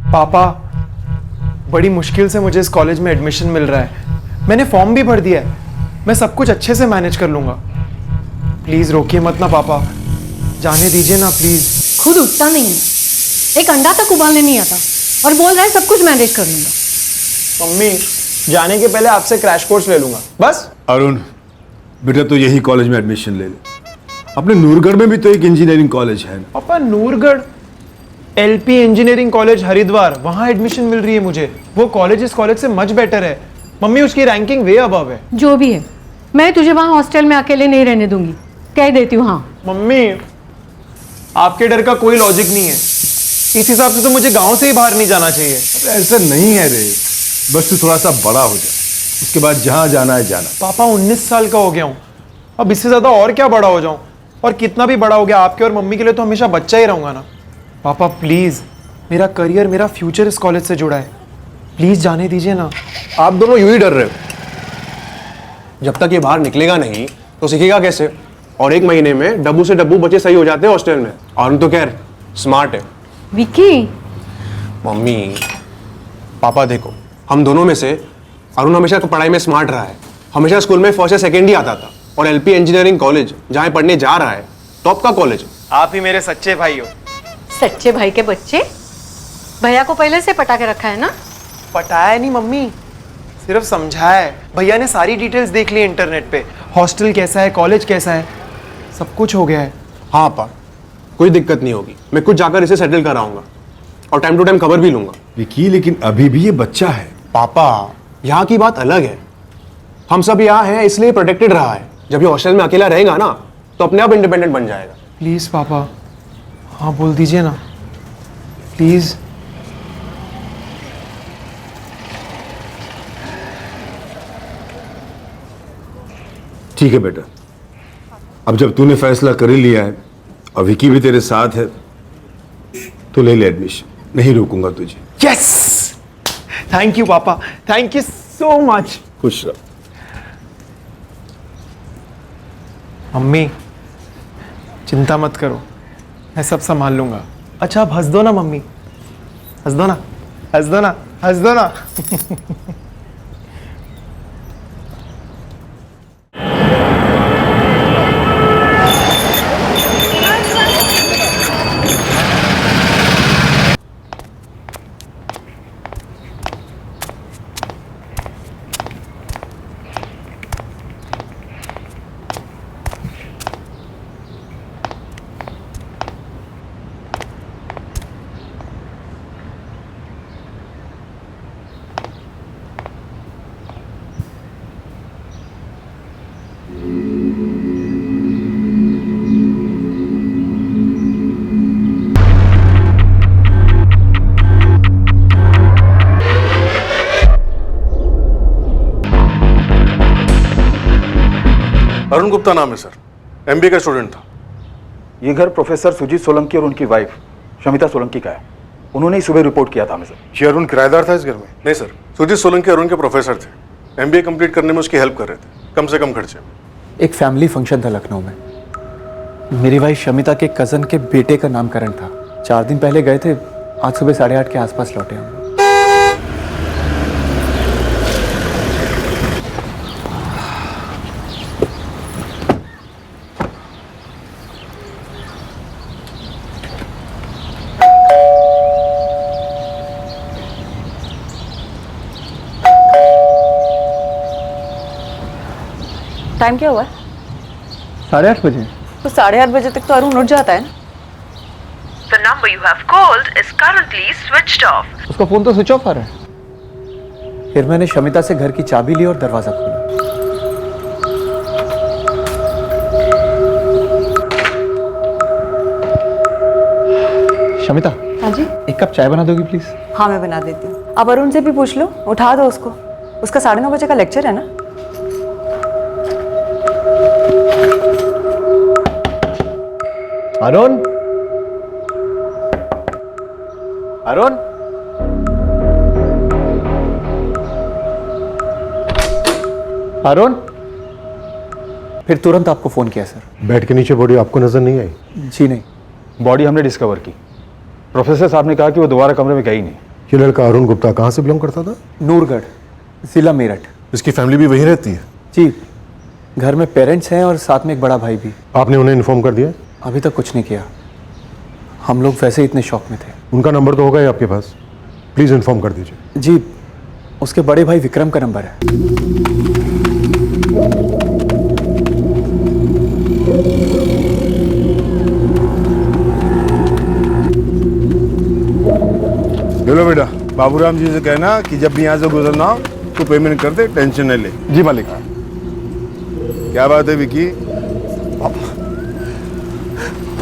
पापा, बड़ी मुश्किल से मुझे इस कॉलेज में एडमिशन मिल रहा है। मैंने फॉर्म भी भर दिया है। मैं सब कुछ अच्छे से मैनेज कर लूंगा। प्लीज रोकिए मत ना पापा, जाने दीजिए ना प्लीज। खुद उठता नहीं है, एक अंडा तक उबालने नहीं आता और बोल रहा है सब कुछ मैनेज कर लूंगा। मम्मी, जाने के पहले आपसे क्रैश कोर्स ले लूंगा बस। अरुण बेटा, तो यही कॉलेज में एडमिशन ले ले। अपने नूरगढ़ में भी तो एक इंजीनियरिंग कॉलेज है। पापा, नूरगढ़ एलपी इंजीनियरिंग कॉलेज हरिद्वार, वहां एडमिशन मिल रही है मुझे। वो कॉलेज इस कॉलेज से मच बेटर है। मम्मी, उसकी रैंकिंग वे अबव है। जो भी है, मैं तुझे वहां हॉस्टल में अकेले नहीं रहने दूंगी, कह देती हूँ। हाँ मम्मी, आपके डर का कोई लॉजिक नहीं है। इस हिसाब से तो मुझे गांव से ही बाहर नहीं जाना चाहिए। ऐसा नहीं है रे, बस तू थोड़ा सा बड़ा हो जाए, उसके बाद जहां जाना है जाना। पापा, 19 साल का हो गया हूँ, अब इससे ज्यादा और क्या बड़ा हो जाऊं? और कितना भी बड़ा हो गया, आपके और मम्मी के लिए तो हमेशा बच्चा ही रहूंगा ना। पापा प्लीज, मेरा करियर, मेरा फ्यूचर इस कॉलेज से जुड़ा है। प्लीज जाने दीजिए ना। आप दोनों यूं ही डर रहे हो। जब तक ये बाहर निकलेगा नहीं तो सीखेगा कैसे? और 1 महीने में डब्बू से डब्बू बच्चे सही हो जाते हैं हॉस्टल में। और उन तो खैर स्मार्ट है। विक्की, मम्मी पापा देखो, हम दोनों में से अरुण हमेशा पढ़ाई में स्मार्ट रहा है। हमेशा स्कूल में फर्स्ट या सेकेंड ही आता था। और एलपी इंजीनियरिंग कॉलेज जहाँ पढ़ने जा रहा है, टॉप का कॉलेज है। आप ही मेरे सच्चे भाई हो। सच्चे भाई के बच्चे? भैया को पहले से पटा के रखा है ना? पटाया नहीं मम्मी, सिर्फ समझाया है। भैया ने सारी डिटेल्स देख ली इंटरनेट पे। हॉस्टल कैसा है, कॉलेज कैसा है, सब कुछ हो गया है। हाँ पा, कोई दिक्कत नहीं होगी। मैं खुद जाकर इसे सेटल कराऊंगा और टाइम टू टाइम खबर भी लूंगा। विकी, लेकिन अभी भी ये बच्चा है। पापा, यहाँ की बात अलग है। हम सब यहाँ हैं इसलिए प्रोटेक्टेड रहा है। जब ये हॉस्टल में अकेला रहेगा ना तो अपने आप इंडिपेंडेंट बन जाएगा। प्लीज पापा, हाँ बोल दीजिए ना प्लीज। ठीक है बेटा, अब जब तूने फैसला कर ही लिया है और विकी भी तेरे साथ है तो ले ले एडमिशन, नहीं रोकूंगा तुझे। यस, थैंक यू पापा, थैंक यू सो मच। खुश रहो। मम्मी चिंता मत करो, मैं सब संभाल लूंगा। अच्छा आप हंस दो ना मम्मी, हंस दो ना, हंस दो ना, हंस दो ना। अरुण गुप्ता नाम है सर, एमबीए का स्टूडेंट था। ये घर प्रोफेसर सुजीत सोलंकी और उनकी वाइफ शमिता सोलंकी का है। उन्होंने ही सुबह रिपोर्ट किया था हमें सर। ये अरुण किराएदार था इस घर में? नहीं सर, सुजीत सोलंकी अरुण के प्रोफेसर थे। एमबीए कंप्लीट करने में उसकी हेल्प कर रहे थे, कम से कम खर्चे में। एक फैमिली फंक्शन था लखनऊ में। मेरी वाइफ शमिता के कज़न के बेटे का नामकरण था। 4 दिन पहले गए थे, आज सुबह 8:30 के आसपास लौटे हम। टाइम क्या हुआ है? 8:30 बजे। तो 8:30 बजे तक तो अरुण उठ जाता है ना। The number you have called is currently switched off. उसका फोन तो स्विच ऑफ आ रहा है। फिर मैंने शमिता से घर की चाबी ली और दरवाजा खोला। शमिता, हाँ जी। 1 कप चाय बना दोगी प्लीज? हाँ मैं बना देती हूँ। अब अरुण से भी पूछ लो, उठा दो उसको। उसका 9:30 बजे का लेक्चर है ना। अरुण, अरुण, अरुण। फिर तुरंत आपको फोन किया सर। बेड के नीचे बॉडी आपको नजर नहीं आई? जी नहीं। बॉडी हमने डिस्कवर की। प्रोफेसर साहब ने कहा कि वो दोबारा कमरे में गई नहीं। ये लड़का अरुण गुप्ता कहाँ से बिलोंग करता था? नूरगढ़, जिला मेरठ। इसकी फैमिली भी वहीं रहती है? जी, घर में पेरेंट्स हैं और साथ में एक बड़ा भाई भी। आपने उन्हें इन्फॉर्म कर दिया? अभी तक कुछ नहीं किया, हम लोग वैसे ही इतने शौक में थे। उनका नंबर तो होगा ही आपके पास, प्लीज़ इन्फॉर्म कर दीजिए। जी, उसके बड़े भाई विक्रम का नंबर है। चलो बेटा, बाबूराम जी से कहना कि जब भी यहाँ से गुजरना हो तो पेमेंट कर दे, टेंशन न ले। जी मालिक। क्या बात है विकी?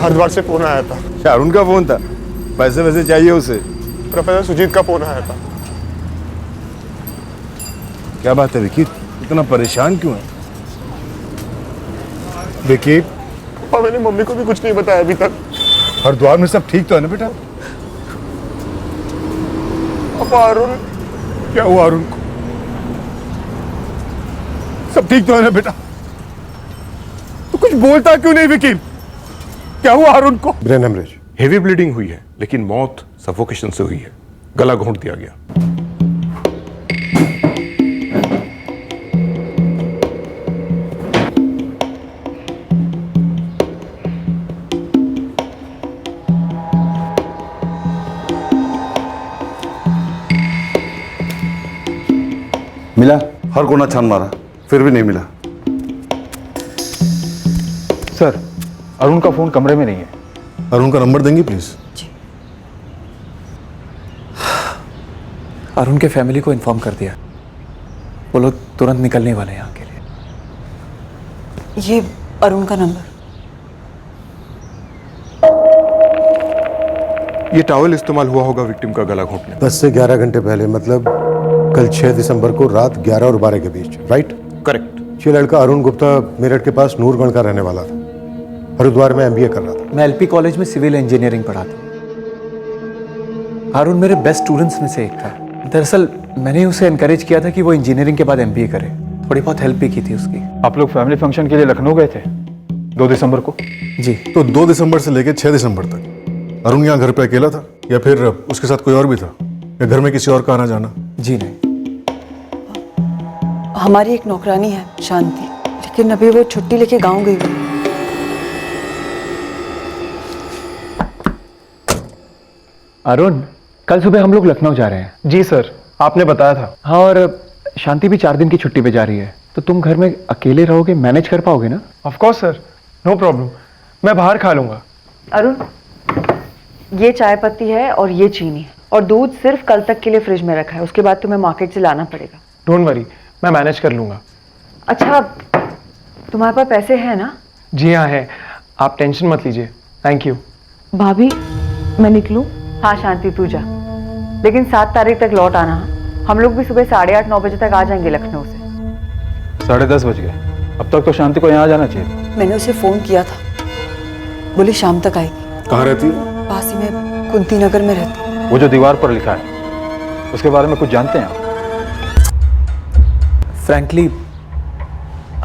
हरिद्वार से फोन आया था। अच्छा, अरुण का फोन था? पैसे वैसे चाहिए उसे? प्रोफेसर सुजीत का फोन आया था। क्या बात है विकी, इतना परेशान क्यों है? विकी, पापा मैंने मम्मी को भी कुछ नहीं बताया अभी तक। हरिद्वार में सब ठीक तो है ना बेटा? पापा अरुण, क्या हुआ अरुण को? सब ठीक तो है ना बेटा? तो कुछ बोलता क्यों नहीं विकी? क्या हुआ अरुण को? Brain haemorrhage. हेवी ब्लीडिंग हुई है, लेकिन मौत सफोकेशन से हुई है। गला घोंट दिया गया। मिला? हर कोना छान मारा, फिर भी नहीं मिला। सर, अरुण का फोन कमरे में नहीं है। अरुण का नंबर देंगे प्लीज? अरुण के फैमिली को इन्फॉर्म कर दिया, वो लोग तुरंत निकलने वाले हैं यहाँ के लिए। ये अरुण का नंबर। ये टॉवल इस्तेमाल हुआ होगा विक्टिम का गला घोंटने। 10 से 11 घंटे पहले, मतलब कल 6 दिसंबर को रात 11 और 12 के बीच, राइट? करेक्ट। ये लड़का अरुण गुप्ता मेरठ के पास नूरगढ़ का रहने वाला था, हरिद्वार में MBA कर रहा था। मैं LP कॉलेज में सिविल इंजीनियरिंग पढ़ा था। अरुण मेरे बेस्ट स्टूडेंट्स में से एक था। दरअसल मैंने उसे एनकरेज किया था कि वो इंजीनियरिंग के बाद MBA करे, थोड़ी बहुत हेल्प भी की थी उसकी। आप लोग फैमिली फंक्शन के लिए लखनऊ गए थे 2 दिसंबर को? जी। तो 2 दिसंबर से लेकर 6 दिसंबर तक अरुण यहाँ घर पे अकेला था या फिर उसके साथ कोई और भी था, या घर में किसी और का आना जाना? जी नहीं। हमारी एक नौकरानी है शांति, लेकिन अभी वो छुट्टी लेके गांव गई हुई है। अरुण, कल सुबह हम लोग लखनऊ जा रहे हैं। जी सर, आपने बताया था। हाँ, और शांति भी 4 दिन की छुट्टी पे जा रही है, तो तुम घर में अकेले रहोगे, मैनेज कर पाओगे ना? Of course sir, no problem, मैं बाहर खा लूंगा। अरुण, ये चाय पत्ती है और ये चीनी है, और दूध सिर्फ कल तक के लिए फ्रिज में रखा है, उसके बाद तुम्हें मार्केट से लाना पड़ेगा। डोंट वरी, मैं मैनेज कर लूंगा। अच्छा, तुम्हारे पास पैसे हैं ना? जी हाँ है, आप टेंशन मत लीजिए। Thank you. भाभी, मैं निकलूं? हाँ शांति, तू जा, लेकिन 7 तारीख तक लौट आना। हम लोग भी सुबह 8:30-9 बजे तक आ जाएंगे लखनऊ से। 10:30 बज गए, अब तक तो शांति को यहाँ जाना चाहिए। मैंने उसे फोन किया था, बोली शाम तक आएगी। कहाँ रहती है? पास ही में कुंती नगर में रहती। वो जो दीवार पर लिखा है, उसके बारे में कुछ जानते हैं आप? फ्रैंकली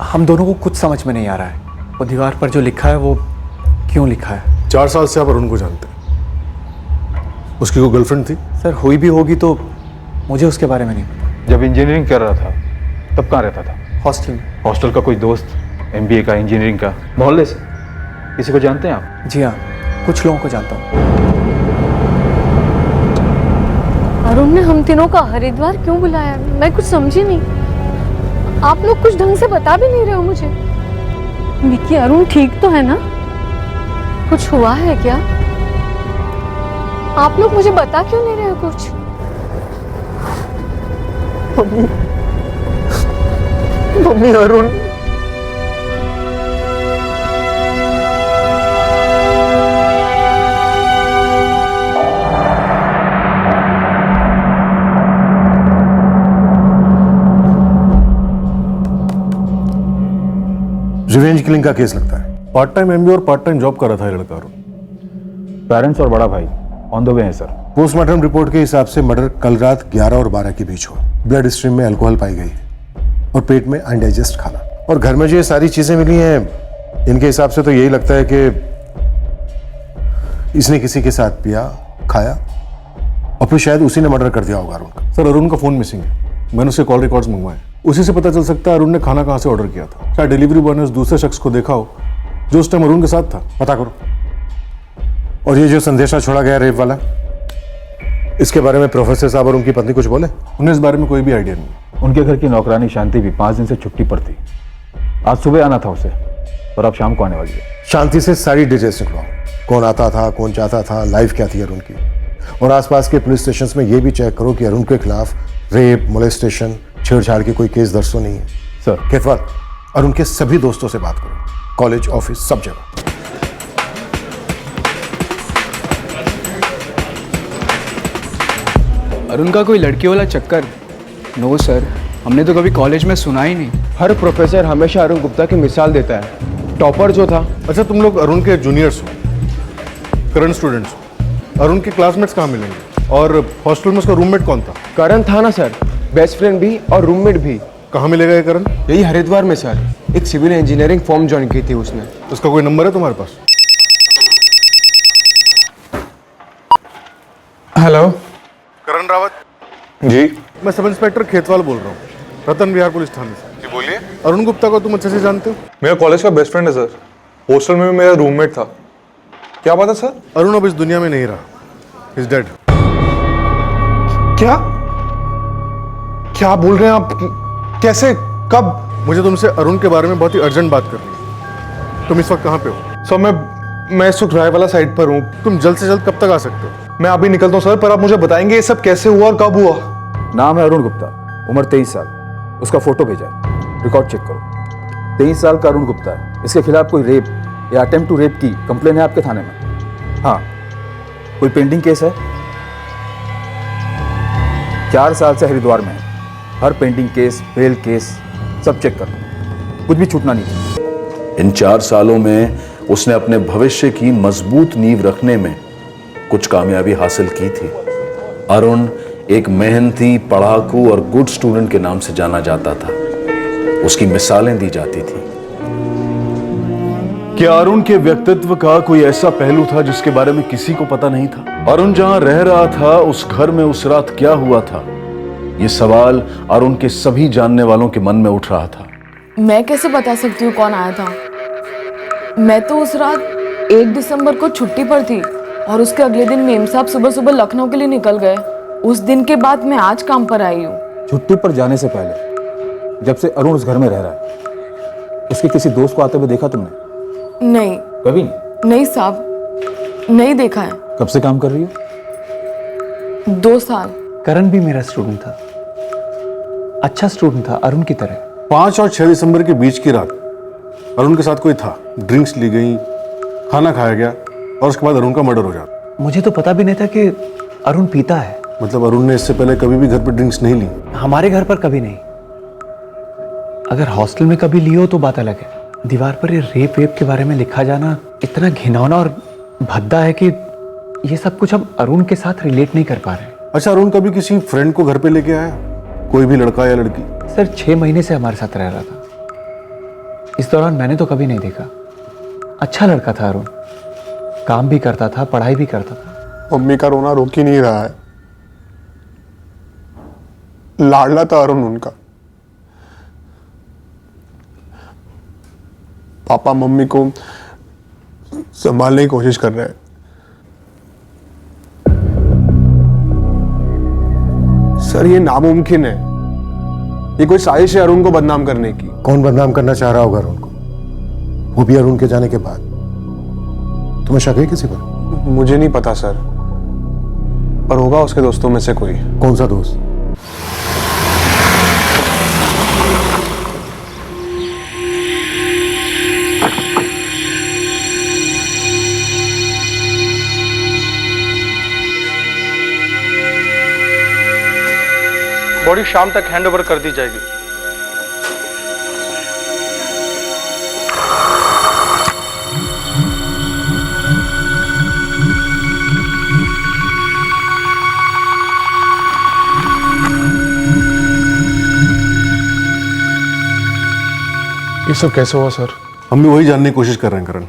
हम दोनों को कुछ समझ में नहीं आ रहा है, वो दीवार पर जो लिखा है वो क्यों लिखा है। 4 साल से आप अरुण को जानते हैं। उसकी कोई गर्लफ्रेंड थी? सर, हुई भी होगी तो मुझे उसके बारे में नहीं पता। जब इंजीनियरिंग कर रहा था तब कहाँ रहता था? हॉस्टल में। हॉस्टल का कोई दोस्त, MBA का, इंजीनियरिंग का, मोहल्ले से किसी को जानते हैं आप? जी हाँ, कुछ लोगों को जानता हूँ। अरुण ने हम तीनों का हरिद्वार क्यों बुलाया? मैं कुछ समझी नहीं। आप लोग कुछ ढंग से बता भी नहीं रहे हो मुझे। विक्की, अरुण ठीक तो है ना? कुछ हुआ है क्या? आप लोग मुझे बता क्यों नहीं रहे हो कुछ? मम्मी, अरुण। रिवेंज किलिंग का केस लगता है। पार्ट टाइम MBA और पार्ट टाइम जॉब कर रहा था ये लड़का अरुण। पेरेंट्स और बड़ा भाई ऑन द वे है सर। पोस्टमार्टम रिपोर्ट के हिसाब से मर्डर कल रात 11 और 12 के बीच हुआ। ब्लड स्ट्रीम में अल्कोहल पाई गई है और पेट में अनडाइजेस्ट खाना। और घर में जो ये सारी चीजें मिली हैं, इनके हिसाब से तो यही लगता है कि इसने किसी के साथ पिया, खाया और फिर शायद उसी ने मर्डर कर दिया होगा अरुण का। सर अरुण का फ़ोन मिसिंग है, मैंने उसके कॉल रिकॉर्ड्स मंगवाए, उसी से पता चल सकता है अरुण ने खाना कहाँ से ऑर्डर किया था। शायद डिलीवरी बॉय ने उस दूसरे शख्स को देखा हो जो उस टाइम अरुण के साथ था। पता करो। और ये जो संदेशा छोड़ा गया रेप वाला, इसके बारे में प्रोफेसर साहब और उनकी पत्नी कुछ बोले? उन्हें इस बारे में कोई भी आइडिया नहीं। उनके घर की नौकरानी शांति भी 5 दिन से छुट्टी पर थी। आज सुबह आना था उसे, और अब शाम को आने वाली है। शांति से सारी डिटेल्स निकलवाओ, कौन आता था, कौन जाता था, लाइफ क्या थी अरुण की। और आसपास के पुलिस स्टेशंस में ये भी चेक करो कि अरुण के खिलाफ रेप, मोलेस्टेशन, छेड़छाड़ के कोई केस दर्ज तो नहीं है। सर केतवाल, अरुण के सभी दोस्तों से बात करो, कॉलेज, ऑफिस, सब जगह। अरुण का कोई लड़की वाला चक्कर? नो सर, हमने तो कभी कॉलेज में सुना ही नहीं। हर प्रोफेसर हमेशा अरुण गुप्ता की मिसाल देता है। टॉपर जो था। अच्छा, तुम लोग अरुण के जूनियर्स हो, करंट स्टूडेंट्स हो। अरुण के क्लासमेट्स कहाँ मिलेंगे? और हॉस्टल में उसका रूममेट कौन था? करण था ना सर, बेस्ट फ्रेंड भी और रूममेट भी। कहाँ मिलेगा ये करण? यही हरिद्वार में सर, एक सिविल इंजीनियरिंग फॉर्म ज्वाइन की थी उसने। उसका कोई नंबर है तुम्हारे पास? हेलो, करण रावत जी। मैं सब इंस्पेक्टर खेतवाल बोल रहा हूँ, रतन विहार पुलिस थाने से। जी बोलिए। अरुण गुप्ता को तुम अच्छे से जानते हो? मेरा कॉलेज का बेस्ट फ्रेंड है सर, हॉस्टल में भी मेरा रूममेट था। क्या बात है सर? अरुण अब इस दुनिया में नहीं रहा, इज डेड। क्या क्या बोल रहे हैं आप? कैसे, कब? मुझे तुमसे अरुण के बारे में बहुत ही अर्जेंट बात करनी है। तुम इस वक्त कहाँ पे हो? सर मैं इस वक्त राय वाला साइड पर हूँ। तुम जल्द से जल्द कब तक आ सकते हो? मैं अभी निकलता हूँ सर, पर आप मुझे बताएंगे ये सब कैसे हुआ और कब हुआ? नाम है अरुण गुप्ता, उम्र 23 साल। उसका फोटो भेजा है, रिकॉर्ड चेक करो। 23 साल का अरुण गुप्ता है। इसके खिलाफ कोई रेप या अटेम्प्ट टू रेप की कंप्लेन है आपके थाने में? हाँ। कोई पेंडिंग केस है? 4 साल से हरिद्वार में है। हर पेंडिंग केस, बेल केस सब चेक कर लो, कुछ भी छूटना नहीं चाहिए। इन 4 सालों में उसने अपने भविष्य की मजबूत नींव रखने में कुछ कामयाबी हासिल की थी। अरुण एक मेहनती, पढ़ाकू और गुड स्टूडेंट के नाम से जाना जाता था। उसकी मिसालें दी जाती थी। क्या अरुण के व्यक्तित्व का कोई ऐसा पहलू था जिसके बारे में किसी को पता नहीं था? अरुण जहां रह रहा था उस घर में उस रात क्या हुआ था, ये सवाल अरुण के सभी जानने वालों के मन में उठ रहा था। मैं कैसे बता सकती हूँ कौन आया था? मैं तो उस रात 1 दिसंबर को छुट्टी पर थी और उसके अगले दिन मेम साहब सुबह सुबह लखनऊ के लिए निकल गए। उस दिन के बाद मैं आज काम पर आई हूँ। छुट्टी पर जाने से पहले, जब से अरुण उस घर में रह रहा है, उसके किसी दोस्त को आते हुए देखा तुमने? नहीं। कभी नहीं? नहीं साहब, नहीं देखा है। कब से काम कर रही हो? 2 साल। करण भी मेरा स्टूडेंट था, अच्छा स्टूडेंट था, अरुण की तरह। 5 और 6 दिसंबर के बीच की रात अरुण के साथ कोई था, ड्रिंक्स ली गई, खाना खाया गया और उसके बाद अरुण का मर्डर हो जाता। मुझे तो पता भी नहीं था कि अरुण पीता है। मतलब अरुण ने इससे पहले कभी भी घर पर ड्रिंक्स नहीं ली? हमारे घर पर कभी नहीं। अगर हॉस्टल में कभी ली हो तो बात अलग है। दीवार पर ये रेप वेप के बारे में लिखा जाना इतना घिनौना और भद्दा है कि ये सब कुछ हम अरुण के साथ रिलेट नहीं कर पा रहे। अच्छा, अरुण कभी किसी फ्रेंड को घर पे लेके आया? कोई भी लड़का या लड़की? सर 6 महीने से हमारे साथ रह रहा था। इस दौरान मैंने तो कभी नहीं देखा। अच्छा लड़का था अरुण, काम भी करता था, पढ़ाई भी करता था। मम्मी का रोना रोक ही नहीं रहा है। लाडला था अरुण उनका। पापा मम्मी को संभालने की कोशिश कर रहे हैं। सर ये नामुमकिन है। ये कोई साजिश है अरुण को बदनाम करने की। कौन बदनाम करना चाह रहा होगा अरुण को, वो भी अरुण के जाने के बाद? तुम्हें शक है किसी पर? मुझे नहीं पता सर, पर होगा उसके दोस्तों में से कोई। कौन सा दोस्त? बॉडी शाम तक हैंडओवर कर दी जाएगी। ये सब कैसे हुआ सर? हम भी वही जानने की कोशिश कर रहे हैं करण।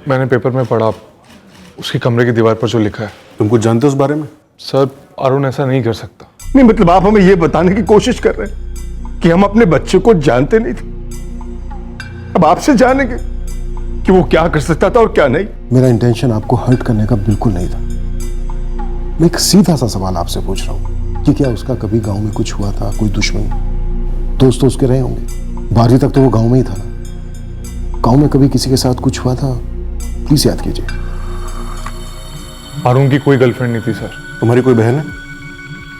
मैंने पेपर में पढ़ा, उसके कमरे की दीवार पर जो लिखा है। तुम कुछ जानते हो उस बारे में? सर अरुण ऐसा नहीं कर सकता। नहीं मतलब आप हमें यह बताने की कोशिश कर रहे हैं कि हम अपने बच्चे को जानते नहीं थे, अब आपसे जानेंगे कि वो क्या कर सकता था और क्या नहीं। मेरा इंटेंशन आपको हर्ट करने का बिल्कुल नहीं था। मैं एक सीधा सा सवाल आपसे पूछ रहा हूं कि क्या उसका कभी गांव में कुछ हुआ था, कोई दुश्मनी? दोस्त तो उसके रहे होंगे, 12वीं तक तो वो गांव में ही था ना। गांव में कभी किसी के साथ कुछ हुआ था? प्लीज याद कीजिए। अरुण की कोई गर्लफ्रेंड नहीं थी सर। तुम्हारी कोई बहन है?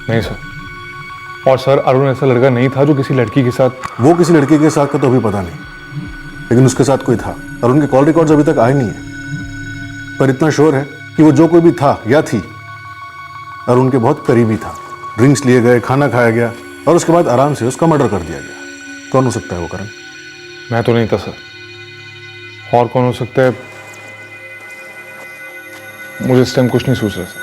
नहीं सर। और सर अरुण ऐसा लड़का नहीं था जो किसी लड़की के साथ। वो किसी लड़के के साथ का तो अभी पता नहीं, लेकिन उसके साथ कोई था। अरुण के कॉल रिकॉर्ड्स अभी तक आए नहीं है, पर इतना श्योर है कि वो जो कोई भी था या थी अरुण के बहुत करीबी था। ड्रिंक्स लिए गए, खाना खाया गया और उसके बाद आराम से उसका मर्डर कर दिया गया। कौन हो सकता है वो करण? मैं तो नहीं था सर। और कौन हो सकता है मुझे इस टाइम कुछ नहीं सोच रहा सर।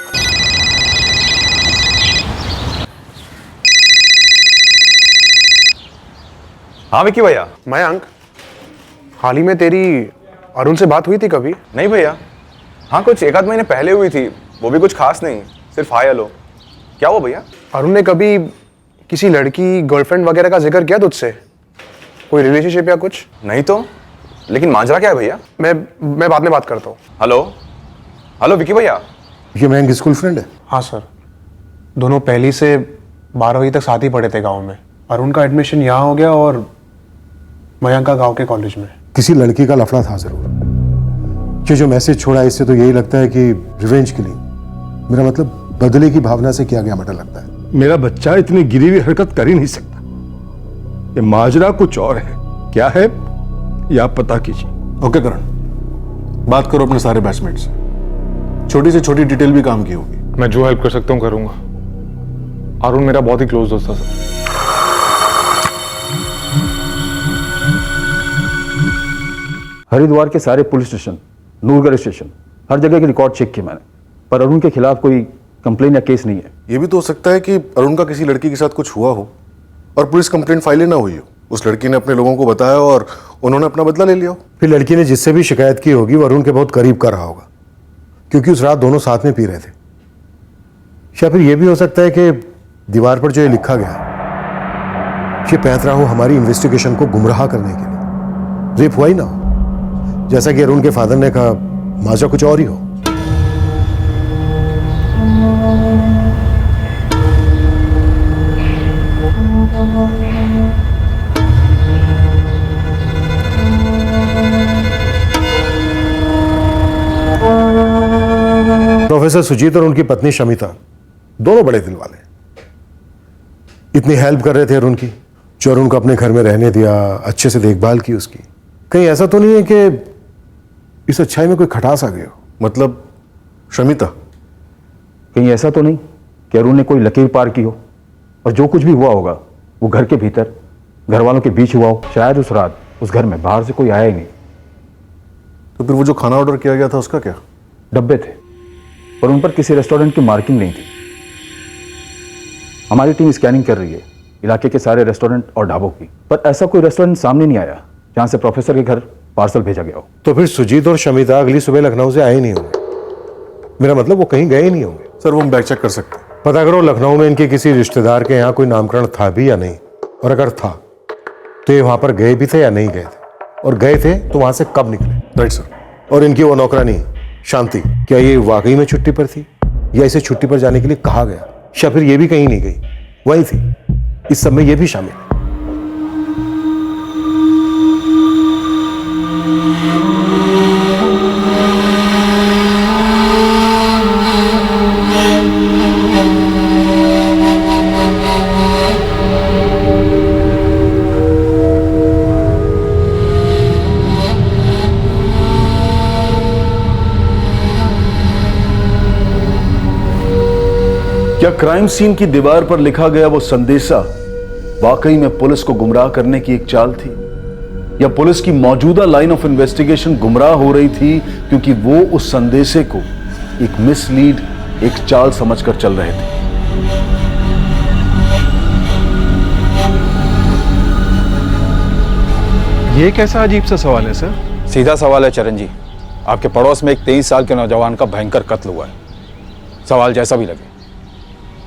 हाँ विक्की भैया। मयंक, हाल ही में तेरी अरुण से बात हुई थी कभी? नहीं भैया, हाँ कुछ 1 आध महीने पहले हुई थी, वो भी कुछ खास नहीं, सिर्फ हाय हेलो। क्या हुआ भैया? अरुण ने कभी किसी लड़की गर्लफ्रेंड वगैरह का जिक्र किया तुझसे? कोई रिलेशनशिप या कुछ? नहीं तो, लेकिन माजरा क्या है भैया? मैं बाद में बात करता हूँ। हेलो हेलो विक्की भैया। ये मयंक की स्कूल फ्रेंड है? हाँ सर, दोनों पहली से 12वीं तक साथ ही पढ़े थे गांव में। अरुण का एडमिशन यहाँ हो गया और मयंक का गांव के कॉलेज में। किसी लड़की का लफड़ा था जरूर। ये जो मैसेज छोड़ा इससे तो यही लगता है कि रिवेंज के लिए, मेरा मतलब बदले की भावना से किया गया मर्डर लगता है। मेरा बच्चा इतनी गिरी हुई हरकत कर ही नहीं सकता। ये माजरा कुछ और है। क्या है ये आप पता कीजिए। ओके करण, बात करो अपने सारे बैचमेट से, छोटी से छोटी डिटेल भी काम की होगी। मैं जो हेल्प कर सकता हूँ करूंगा। अरुण मेरा बहुत ही क्लोज दोस्त था सर। हरिद्वार के सारे पुलिस स्टेशन, नूरगढ़ स्टेशन, हर जगह के रिकॉर्ड चेक किए मैंने, पर अरुण के खिलाफ कोई कंप्लेन या केस नहीं है। ये भी तो हो सकता है कि अरुण का किसी लड़की के साथ कुछ हुआ हो और पुलिस कंप्लेंट फाइल ना हुई हो। उस लड़की ने अपने लोगों को बताया और उन्होंने अपना बदला ले लिया हो। फिर लड़की ने जिससे भी शिकायत की होगी वो अरुण के बहुत करीब का रहा होगा, क्योंकि उस रात दोनों साथ में पी रहे थे। या फिर यह भी हो सकता है कि दीवार पर जो ये लिखा गया ये पैंतरा हो हमारी इन्वेस्टिगेशन को गुमराह करने के लिए। रेप हुआ ही ना हो, जैसा कि अरुण के फादर ने कहा, माजरा कुछ और ही हो। प्रोफेसर सुजीत और उनकी पत्नी शमिता दोनों बड़े दिल वाले, इतनी हेल्प कर रहे थे अरुण की, जो अरुण को अपने घर में रहने दिया, अच्छे से देखभाल की उसकी। कहीं ऐसा तो नहीं है कि इस अच्छाई में कोई खटास आ गया हो? मतलब शमिता? कहीं ऐसा तो नहीं कि अरुण ने कोई लकीर पार की हो और जो कुछ भी हुआ होगा वो घर के भीतर घर वालों के बीच हुआ हो। शायद उस रात उस घर में बाहर से कोई आया ही नहीं। तो फिर वो जो खाना ऑर्डर किया गया था उसका क्या? डब्बे थे और उन पर किसी रेस्टोरेंट की मार्किंग नहीं थी। हमारी टीम स्कैनिंग कर रही है इलाके के सारे रेस्टोरेंट और ढाबों की, पर ऐसा कोई रेस्टोरेंट सामने नहीं आया जहां से प्रोफेसर के घर पार्सल भेजा गया हो। तो फिर सुजीत और शमिता अगली सुबह लखनऊ से आए नहीं होंगे। मेरा मतलब वो कहीं गए नहीं होंगे। सर वो हम बैक चेक कर सकते हैं। पता करो लखनऊ में इनके किसी रिश्तेदार के यहाँ कोई नामकरण था भी या नहीं, और अगर था तो ये वहां पर गए भी थे या नहीं गए थे, और गए थे तो वहां से कब निकले। Right sir. और इनकी वो नौकरानी शांति, क्या ये वाकई में छुट्टी पर थी या इसे छुट्टी पर जाने के लिए कहा गया, या फिर ये भी कहीं नहीं गई, वही थी? इस सब में ये भी शामिल है। क्या क्राइम सीन की दीवार पर लिखा गया वो संदेशा वाकई में पुलिस को गुमराह करने की एक चाल थी, या पुलिस की मौजूदा लाइन ऑफ इन्वेस्टिगेशन गुमराह हो रही थी क्योंकि वो उस संदेशे को एक मिसलीड, एक चाल समझकर चल रहे थे? ये कैसा अजीब सा सवाल है सर? सीधा सवाल है चरण जी। आपके पड़ोस में एक 23 साल के नौजवान का भयंकर कत्ल हुआ है। सवाल जैसा भी लगे,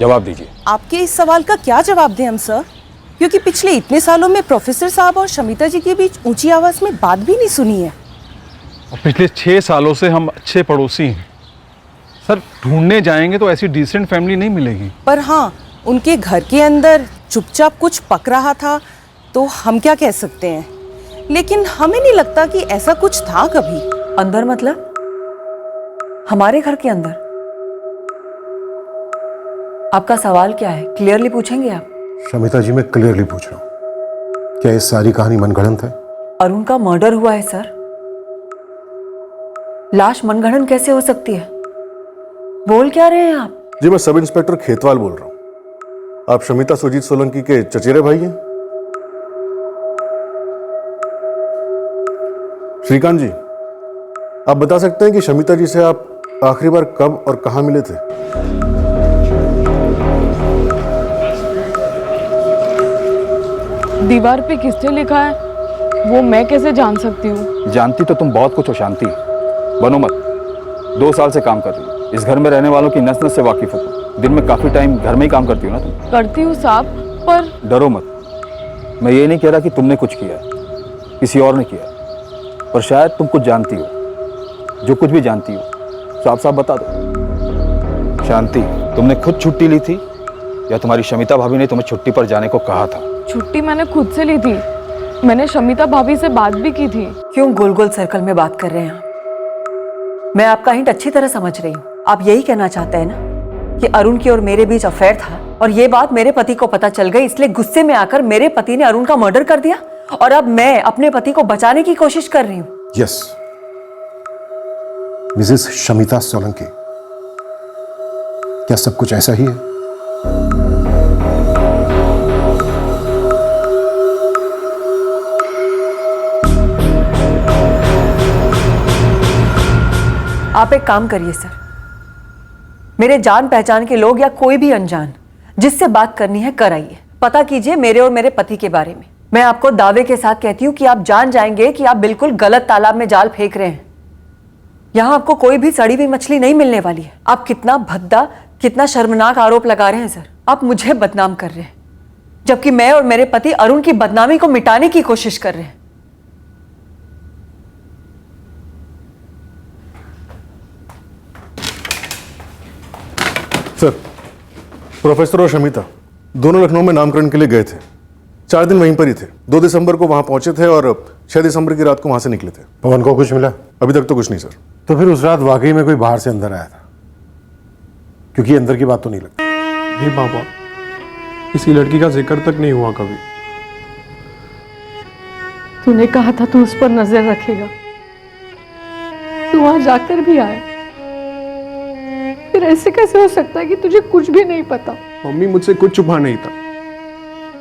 जवाब दीजिए। आपके इस सवाल का क्या जवाब दें हम सर, क्योंकि पिछले इतने सालों में प्रोफेसर साहब और शमिता जी के बीच ऊंची आवाज में बात भी नहीं सुनी है। और पिछले 6 सालों से हम अच्छे पड़ोसी हैं सर। ढूंढने जाएंगे तो ऐसी डिसेंट फैमिली नहीं मिलेगी। पर हाँ, उनके घर के अंदर चुपचाप कुछ पक रहा था तो हम क्या कह सकते हैं, लेकिन हमें नहीं लगता कि ऐसा कुछ था कभी। अंदर मतलब हमारे घर के अंदर? आपका सवाल क्या है, क्लियरली पूछेंगे आप? शमिता जी, मैं क्लियरली पूछ रहा हूं, क्या ये सारी कहानी मनगढ़ंत है? अरुण का मर्डर हुआ है सर। लाश मनगढ़ंत कैसे हो सकती है? बोल क्या रहे हैं आप? जी, मैं सब इंस्पेक्टर खेतवाल बोल रहा हूं। आप शमिता सुजीत सोलंकी के चचेरे भाई हैं? श्रीकांत जी, आप बता सकते हैं कि शमिता जी से आप आखिरी बार कब और कहां मिले थे? दीवार पे किसने लिखा है वो मैं कैसे जान सकती हूँ? जानती तो तुम बहुत कुछ हो शांति, बनो मत। 2 साल से काम कर रही हो, इस घर में रहने वालों की नस नस से वाकिफ हो तुम। दिन में काफी टाइम घर में ही काम करती हो ना तुम? करती हूँ साहब, पर डरो मत। मैं ये नहीं कह रहा कि तुमने कुछ किया है, किसी और ने किया, पर शायद तुम कुछ जानती हो। जो कुछ भी जानती हो साफ साफ बता दो। शांति, तुमने खुद छुट्टी ली थी या तुम्हारी शमिता भाभी ने तुम्हें छुट्टी पर जाने को कहा था? छुट्टी मैंने खुद से ली थी। मैंने शमिता भाभी से बात भी की थी। क्यों गोल गोल सर्कल में बात कर रहे हैं आप? मैं आपका हिंट अच्छी तरह समझ रही हूँ। आप यही कहना चाहते हैं ना कि अरुण की और मेरे बीच अफेयर था और ये बात मेरे पति को पता चल गई, इसलिए गुस्से में आकर मेरे पति ने अरुण का मर्डर कर दिया और अब मैं अपने पति को बचाने की कोशिश कर रही हूँ। यस, मिसेस शमिता सोलंकी, क्या सब कुछ ऐसा ही है? आप एक काम करिए सर, मेरे जान पहचान के लोग या कोई भी अनजान जिससे बात करनी है कराइए। पता कीजिए मेरे और मेरे पति के बारे में। मैं आपको दावे के साथ कहती हूँ कि आप जान जाएंगे कि आप बिल्कुल गलत तालाब में जाल फेंक रहे हैं। यहाँ आपको कोई भी सड़ी हुई मछली नहीं मिलने वाली है। आप कितना भद्दा, कितना शर्मनाक आरोप लगा रहे हैं सर। आप मुझे बदनाम कर रहे हैं, जबकि मैं और मेरे पति अरुण की बदनामी को मिटाने की कोशिश कर रहे हैं। सर, प्रोफेसर और शमिता दोनों लखनऊ में नामकरण के लिए गए थे। 4 दिन वहीं पर ही थे। 2 दिसंबर को वहां पहुंचे थे और 6 दिसंबर की रात को वहां से निकले थे। पवन को कुछ मिला? अभी तक तो कुछ नहीं सर। तो फिर उस रात वाकई में कोई बाहर से अंदर आया था, क्योंकि अंदर की बात तो नहीं लगती। नहीं पापा, किसी लड़की का जिक्र तक नहीं हुआ कभी। तूने कहा था तू उस पर नजर रखेगा, तू वहां जाकर भी आया। फिर ऐसे कैसे हो सकता है कि तुझे कुछ भी नहीं पता? मम्मी, मुझसे कुछ छुपा नहीं था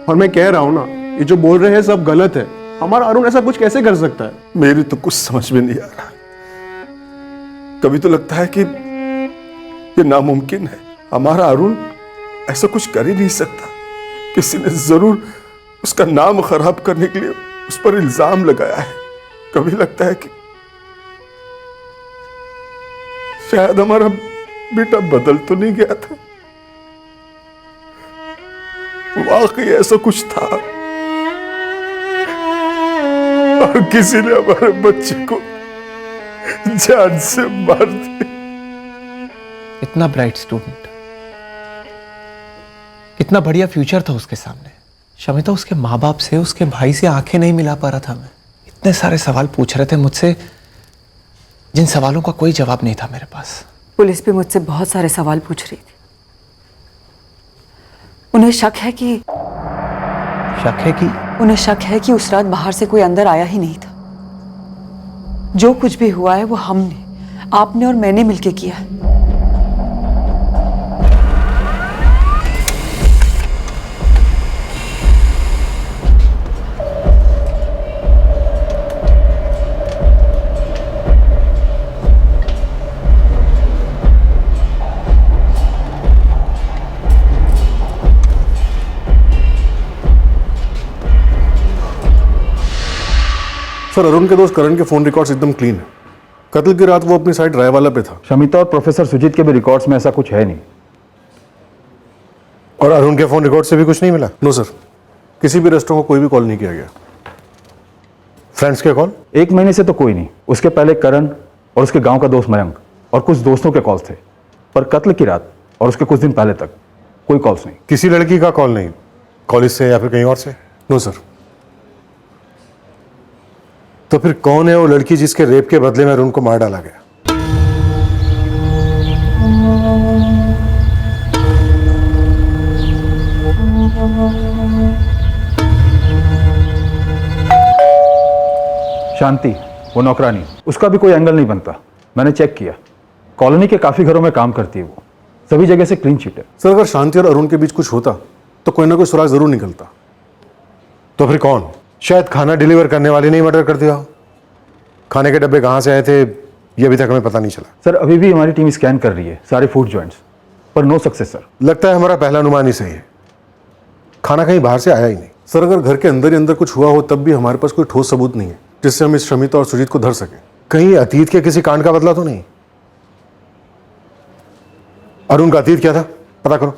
और मैं कह रहा हूं ना, ये जो बोल रहे हैं सब गलत है। हमारा अरुण ऐसा कुछ कैसे कर सकता है? मेरी तो कुछ समझ में नहीं आ रहा। कभी तो लगता है कि ये नामुमकिन है। हमारा अरुण ऐसा कुछ कर ही नहीं सकता। किसी ने जरूर उसका नाम खराब करने के लिए उस पर इल्जाम लगाया है। कभी लगता है कि शायद हमारा बेटा बदल तो नहीं गया था, वाकई ऐसा कुछ था और किसी ने हमारे बच्चे को जान से मार दिया। इतना ब्राइट स्टूडेंट, कितना बढ़िया फ्यूचर था उसके सामने। शमिता उसके माँ बाप से, उसके भाई से आंखें नहीं मिला पा रहा था। मैं इतने सारे सवाल पूछ रहे थे मुझसे, जिन सवालों का कोई जवाब नहीं था मेरे पास। पुलिस भी मुझसे बहुत सारे सवाल पूछ रही थी। उन्हें शक है कि उन्हें शक है कि उस रात बाहर से कोई अंदर आया ही नहीं था। जो कुछ भी हुआ है वो हमने, आपने और मैंने मिलकर किया है। सर, अरुण के दोस्त करण के फोन रिकॉर्ड्स एकदम क्लीन है। कत्ल की रात वो अपनी साइड रायवाला पे था। शमिता और प्रोफेसर सुजीत के भी रिकॉर्ड्स में ऐसा कुछ है नहीं। और अरुण के फोन रिकॉर्ड से भी कुछ नहीं मिला? नो सर, किसी भी रेस्टोरेंट को कोई भी कॉल नहीं किया गया। फ्रेंड्स के कॉल? 1 महीने से तो कोई नहीं। उसके पहले करण और उसके गांव का दोस्त मयंक और कुछ दोस्तों के कॉल्स थे, पर कत्ल की रात और उसके कुछ दिन पहले तक कोई कॉल्स नहीं। किसी लड़की का कॉल नहीं? कॉलेज से या फिर कहीं और से? No sir. तो फिर कौन है वो लड़की जिसके रेप के बदले में अरुण को मार डाला गया? शांति, वो नौकरानी, उसका भी कोई एंगल नहीं बनता। मैंने चेक किया, कॉलोनी के काफी घरों में काम करती है वो, सभी जगह से क्लीन चिट है। सर, अगर शांति और अरुण के बीच कुछ होता तो कोई ना कोई सुराग जरूर निकलता। तो फिर कौन? शायद खाना डिलीवर करने वाले ने मर्डर कर दिया हो। खाने के डब्बे कहां से आए थे ये अभी तक हमें पता नहीं चला। सर, अभी भी हमारी टीम स्कैन कर रही है सारे फूड जॉइंट्स, पर नो सक्सेस सर। लगता है हमारा पहला अनुमान ही सही है, खाना कहीं बाहर से आया ही नहीं। सर, अगर घर के अंदर ही अंदर कुछ हुआ हो तब भी हमारे पास कोई ठोस सबूत नहीं है जिससे हम इस शमिता और सुजीत को धर सके। कहीं अतीत के किसी कांड का बदला तो नहीं? अरुण का अतीत क्या था, पता करो।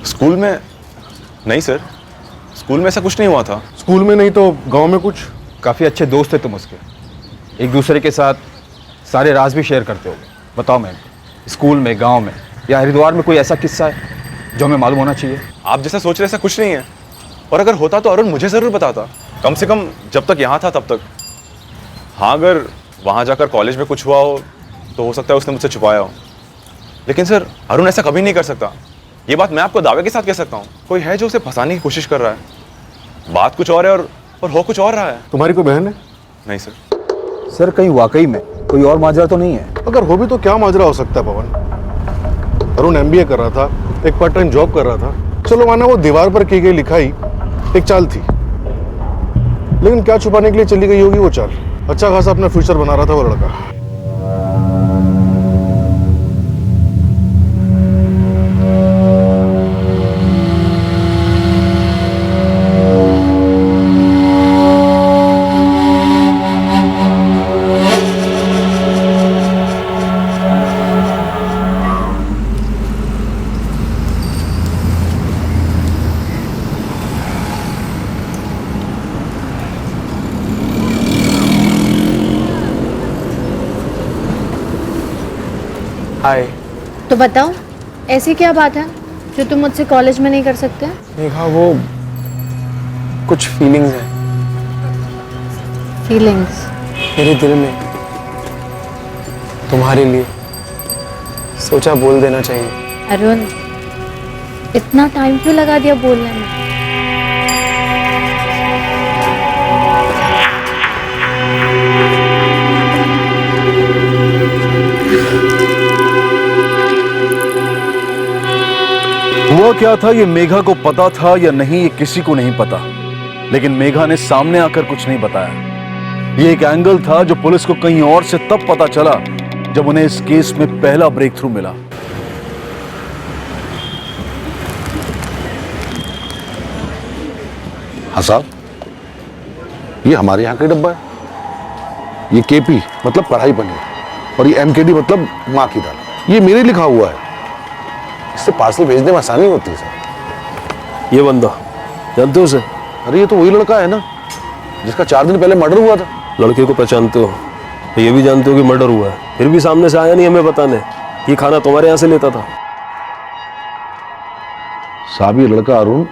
स्कूल में नहीं सर, स्कूल में ऐसा कुछ नहीं हुआ था। स्कूल में नहीं तो गांव में कुछ? काफी अच्छे दोस्त थे तुम उसके, एक दूसरे के साथ सारे राज भी शेयर करते हो। बताओ मैम, स्कूल में, गांव में या हरिद्वार में कोई ऐसा किस्सा है जो हमें मालूम होना चाहिए? आप जैसा सोच रहे ऐसा कुछ नहीं है, और अगर होता तो अरुण मुझे जरूर बताता, कम से कम जब तक यहाँ था तब तक। हाँ, अगर वहाँ जाकर कॉलेज में कुछ हुआ हो तो हो सकता है उसने मुझसे छुपाया हो, लेकिन सर अरुण ऐसा कभी नहीं कर सकता। ये बात मैं आपको दावे के साथ कह सकता हूँ। कोई है जो उसे फंसाने की कोशिश कर रहा है। बात कुछ और है और हो कुछ और रहा है। तुम्हारी कोई बहन है? नहीं सर। सर, कहीं वाकई में कोई और माजरा तो नहीं है? अगर हो भी तो क्या माजरा हो सकता है पवन? अरुण MBA कर रहा था, एक पार्ट टाइम जॉब कर रहा था। चलो माना वो दीवार पर की गई लिखाई एक चाल थी, लेकिन क्या छुपाने के लिए चली गई होगी वो चाल? अच्छा खासा अपना फ्यूचर बना रहा था वो लड़का। हाय। तो बताओ, ऐसी क्या बात है जो तुम मुझसे कॉलेज में नहीं कर सकते? मेघा, वो कुछ फीलिंग्स हैं फीलिंग्स? मेरे दिल में तुम्हारे लिए, सोचा बोल देना चाहिए। अरुण, इतना टाइम क्यों लगा दिया बोलने में? हुआ क्या था ये मेघा को पता था या नहीं ये किसी को नहीं पता, लेकिन मेघा ने सामने आकर कुछ नहीं बताया। ये एक एंगल था जो पुलिस को कहीं और से तब पता चला जब उन्हें इस केस में पहला ब्रेक थ्रू मिला। हाँ साहब, ये हमारे यहाँ का डब्बा है। ये KP मतलब कढ़ाई पनीर और ये MKD मतलब माँ की दाल। ये मेरे लिखा हुआ है, इससे पार्सल भेजने में आसानी होती है सर। ये बंदा जानते हो उसे? अरे ये तो वही लड़का है ना जिसका 4 दिन पहले मर्डर हुआ था। लड़के को पहचानते हो, ये भी जानते हो कि मर्डर हुआ है, फिर भी सामने से आया नहीं हमें बताने। ये खाना तुम्हारे यहाँ से लेता था। साहब, ये लड़का अरुण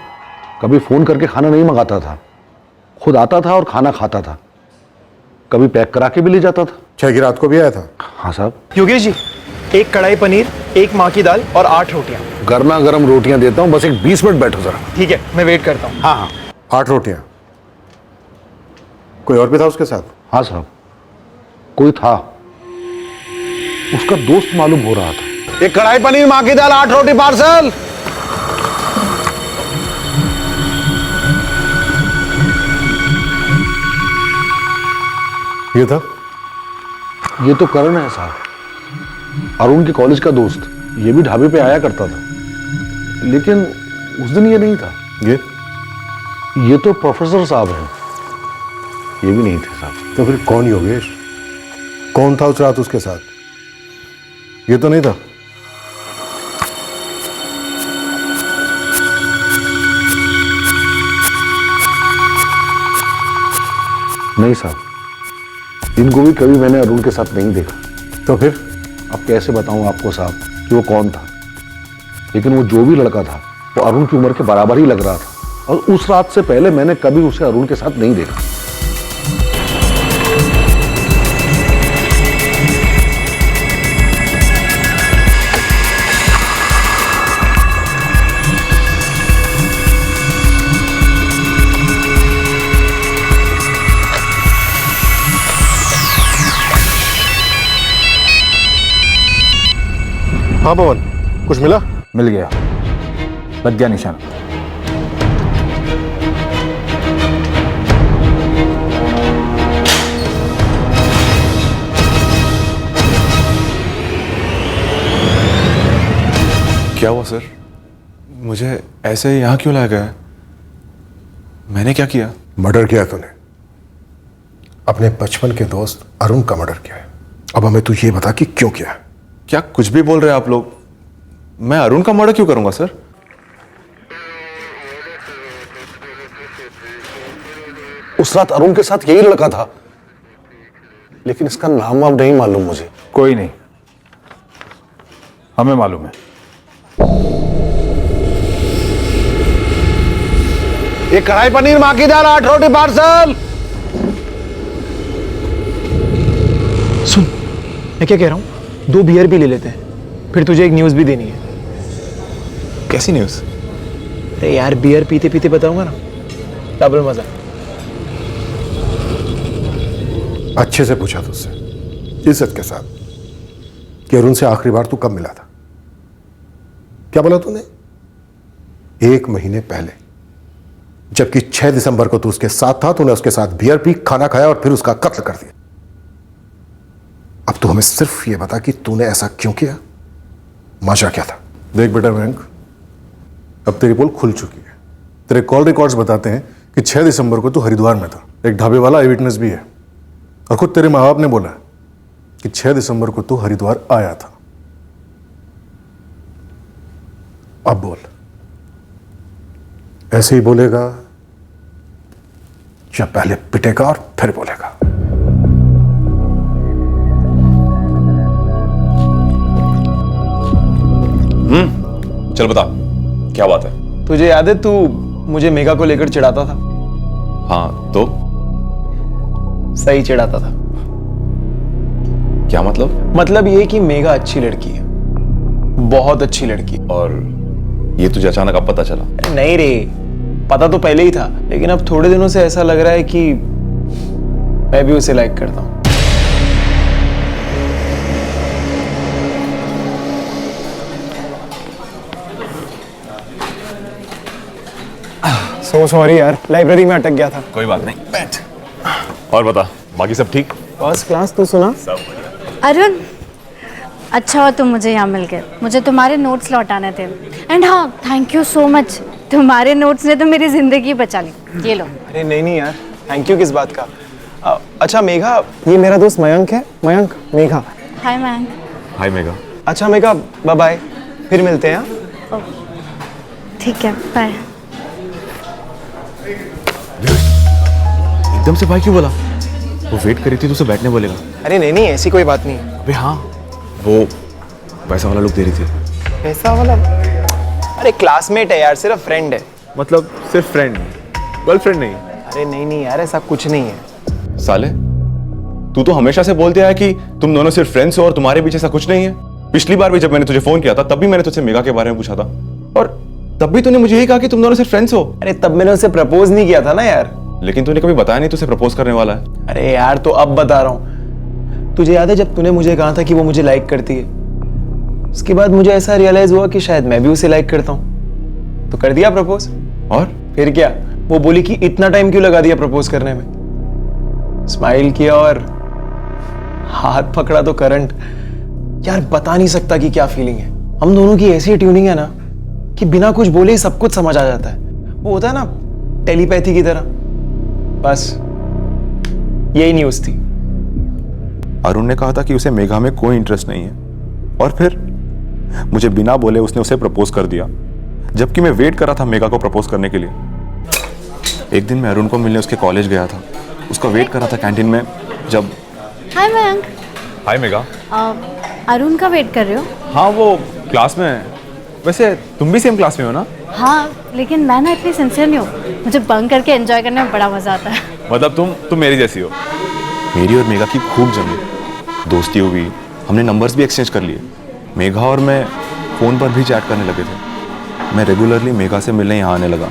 कभी फोन करके खाना नहीं मंगाता था, खुद आता था और खाना खाता था, कभी पैक करा के भी ले जाता था। 6 की रात को भी आया था? हाँ साहब। योगेश जी, 1 कढ़ाई पनीर, 1 माँ की दाल और 8 रोटियां। गर्मा गर्म रोटियां देता हूँ, बस एक 20 मिनट बैठो जरा। ठीक है, मैं वेट करता हूँ। हाँ हाँ। 8 रोटियां? कोई और भी था उसके साथ? हाँ साहब, कोई था, उसका दोस्त मालूम हो रहा था। 1 कढ़ाई पनीर, माँ की दाल, 8 रोटी पार्सल। ये था? ये तो करण है साहब, अरुण के कॉलेज का दोस्त। ये भी ढाबे पे आया करता था, लेकिन उस दिन ये नहीं था। ये तो प्रोफेसर साहब हैं। ये भी नहीं थे साहब। तो फिर कौन योगेश? कौन था उस रात उसके साथ? ये तो नहीं था। नहीं साहब, इनको भी कभी मैंने अरुण के साथ नहीं देखा। तो फिर? अब कैसे बताऊं आपको साहब कि वो कौन था, लेकिन वो जो भी लड़का था वो अरुण की उम्र के बराबर ही लग रहा था, और उस रात से पहले मैंने कभी उसे अरुण के साथ नहीं देखा। हाँ पवन, कुछ मिला? मिल गया, लग गया निशान। क्या हुआ सर? मुझे ऐसे यहाँ क्यों लाया गया है? मैंने क्या किया? मर्डर किया तूने। अपने बचपन के दोस्त अरुण का मर्डर किया है। अब हमें तू ये बता कि क्यों किया है? क्या कुछ भी बोल रहे हैं आप लोग? मैं अरुण का मर्डर क्यों करूंगा सर? उस रात अरुण के साथ यही लड़का था, लेकिन इसका नाम अब नहीं मालूम मुझे। कोई नहीं, हमें मालूम है। ये कढ़ाई पनीर मां की दाल 8 रोटी पार्सल। सुन, मैं क्या कह रहा हूं, 2 बियर भी ले लेते हैं, फिर तुझे एक न्यूज़ भी देनी है। कैसी न्यूज़? अरे यार, बियर पीते पीते बताऊंगा ना, डबल मजा। अच्छे से पूछा तुझसे, इज्जत के साथ, कि अरुण से आखिरी बार तू कब मिला था? क्या बोला तूने? 1 महीने पहले, जबकि 6 दिसंबर को तू उसके साथ था। तूने उसके साथ बियर पी, खाना खाया और फिर उसका कत्ल कर दिया। अब तू हमें सिर्फ ये बता कि तूने ऐसा क्यों किया, माजरा क्या था? देख बेटा मयंक, अब तेरी पोल खुल चुकी है। तेरे कॉल रिकॉर्ड्स बताते हैं कि 6 दिसंबर को तू हरिद्वार में था। एक ढाबे वाला आई विटनेस भी है, और खुद तेरे माँ बाप ने बोला कि 6 दिसंबर को तू हरिद्वार आया था। अब बोल, ऐसे ही बोलेगा या पहले पिटेगा और फिर बोलेगा? चल बता, क्या बात है? तुझे याद है तू मुझे मेघा को लेकर चिढ़ाता था? हाँ तो? सही चिढ़ाता था। क्या मतलब? मतलब ये कि मेघा अच्छी लड़की है, बहुत अच्छी लड़की। और ये तुझे अचानक अब पता चला? नहीं रे, पता तो पहले ही था, लेकिन अब थोड़े दिनों से ऐसा लग रहा है कि मैं भी उसे लाइक करता हूं। सो सॉरी यार, लाइब्रेरी में अटक गया था। कोई बात नहीं, बैठ। और बता, बाकी सब ठीक? First class. तू सुना? अरुण, अच्छा हुआ तुम मुझे यहाँ मिल गए। मुझे तुम्हारे नोट्स लौटाने थे। एंड हाँ, थैंक यू सो मच, तुम्हारे नोट्स ने तो मेरी जिंदगी बचा ली। ये लो। अरे नहीं नहीं यार, थैंक यू किस बात का? अच्छा मेघा, ये मेरा दोस्त मयंक है। मयंक, मेघा। हाय मयंक। हाय मेघा। अच्छा मेघा, बाय बाय, फिर मिलते हैं। हाँ, ठीक है, बाय। एकदम से भाई क्यों बोला? वो वेट करी थी तो उसे बैठने बोलेगा। अरे नहीं नहीं, ऐसी कोई बात नहीं। अबे हाँ, वो पैसा वाला लोग दे रही थी। पैसा वाला? अरे क्लासमेट है यार, सिर्फ फ्रेंड है। मतलब सिर्फ फ्रेंड, गर्लफ्रेंड नहीं? अरे नहीं नहीं यार, ऐसा कुछ नहीं है। साले, तू तो हमेशा से बोलते आया कि तुम दोनों सिर्फ फ्रेंड्स हो और तुम्हारे बीच ऐसा कुछ नहीं है। पिछली बार भी जब मैंने तुझे फोन किया था, तब भी मैंने तुझसे मेघा के बारे में पूछा था, और तब भी तूने मुझे यही कहा कि तुम दोनों सिर्फ फ्रेंड्स हो। अरे तब मैंने उसे प्रपोज नहीं किया था ना यार। लेकिन तूने कभी बताया नहीं तुझसे प्रपोज करने वाला है। अरे यार, तो अब बता रहा हूँ। तुझे याद है जब तूने मुझे कहा था कि वो मुझे लाइक करती है? उसके बाद मुझे ऐसा रियलाइज हुआ कि शायद मैं भी उसे लाइक करता हूँ, तो कर दिया प्रपोज। और फिर क्या, वो बोली कि इतना टाइम क्यों लगा दिया प्रपोज करने में। स्माइल किया और हाथ पकड़ा तो करंट। यार बता नहीं सकता कि क्या फीलिंग है। हम दोनों की ऐसी ट्यूनिंग है ना कि बिना कुछ बोले ही सब कुछ समझ आ जाता है। वो होता है ना टेलीपैथी की तरह, बस यही न्यूज़ थी। अरुण ने कहा था कि उसे मेघा में कोई इंटरेस्ट नहीं है, और फिर मुझे बिना बोले उसने उसे प्रपोज कर दिया, जबकि मैं वेट कर रहा था मेघा को प्रपोज करने के लिए। एक दिन मैं अरुण को मिलने उसके कॉलेज गया था, उसका वेट कर रहा था कैंटीन में, जब हाय मयंक। हाय मेघा। अरुण का वेट कर रहे हो? हाँ, वो क्लास में है। वैसे तुम भी सेम क्लास में हो ना? हाँ, लेकिन मैं ना इतनी सिंसियर नहीं हूँ, मुझे बंक करके एंजॉय करने में बड़ा मजा आता है। मतलब तुम मेरी जैसी हो। मेरी और मेघा की खूब जमी, दोस्ती हुई, हमने नंबर्स भी एक्सचेंज कर लिए। मेघा और मैं फ़ोन पर भी चैट करने लगे थे। मैं रेगुलरली मेघा से मिलने यहाँ आने लगा,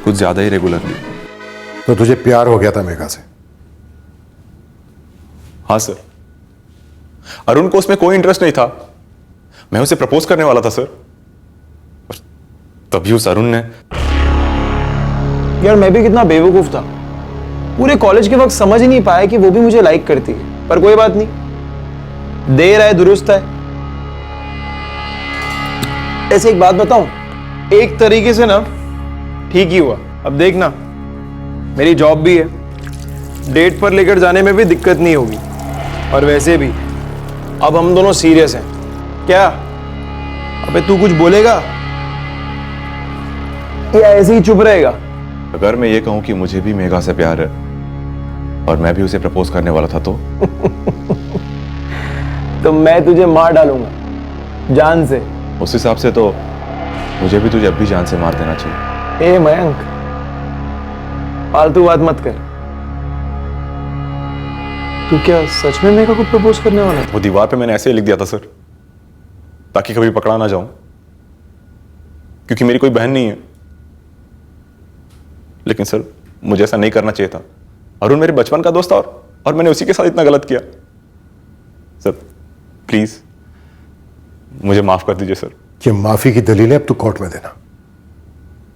कुछ ज़्यादा ही रेगुलरली। तो तुझे प्यार हो गया था मेघा से? हाँ सर। अरुण को उसमें कोई इंटरेस्ट नहीं था, मैं उसे प्रपोज करने वाला था सर, और तभी उस अरुण ने। यार मैं भी कितना बेवकूफ था, पूरे कॉलेज के वक्त समझ ही नहीं पाया कि वो भी मुझे लाइक करती है। पर कोई बात नहीं, देर है दुरुस्त है। ऐसे एक बात बताऊं, एक तरीके से ना ठीक ही हुआ। अब देखना, मेरी जॉब भी है, डेट पर लेकर जाने में भी दिक्कत नहीं होगी। और वैसे भी अब हम दोनों सीरियस हैं। क्या अबे तू कुछ बोलेगा या ऐसे ही चुप रहेगा? अगर मैं ये कहूं कि मुझे भी मेघा से प्यार है और मैं भी उसे प्रपोज करने वाला था तो मैं तुझे मार डालूंगा जान से। उस हिसाब से तो मुझे भी तुझे अब भी जान से मार देना चाहिए। ए मयंक, फालतू बात मत कर। तू क्या सच में मेघा को प्रपोज करने वाला था? वो दीवार पे मैंने ऐसे ही लिख दिया था सर, ताकि कभी पकड़ा ना जाऊं, क्योंकि मेरी कोई बहन नहीं है। लेकिन सर मुझे ऐसा नहीं करना चाहिए था। अरुण मेरे बचपन का दोस्त था और मैंने उसी के साथ इतना गलत किया। सर प्लीज मुझे माफ कर दीजिए सर। ये माफी की दलील है अब तू कोर्ट में देना।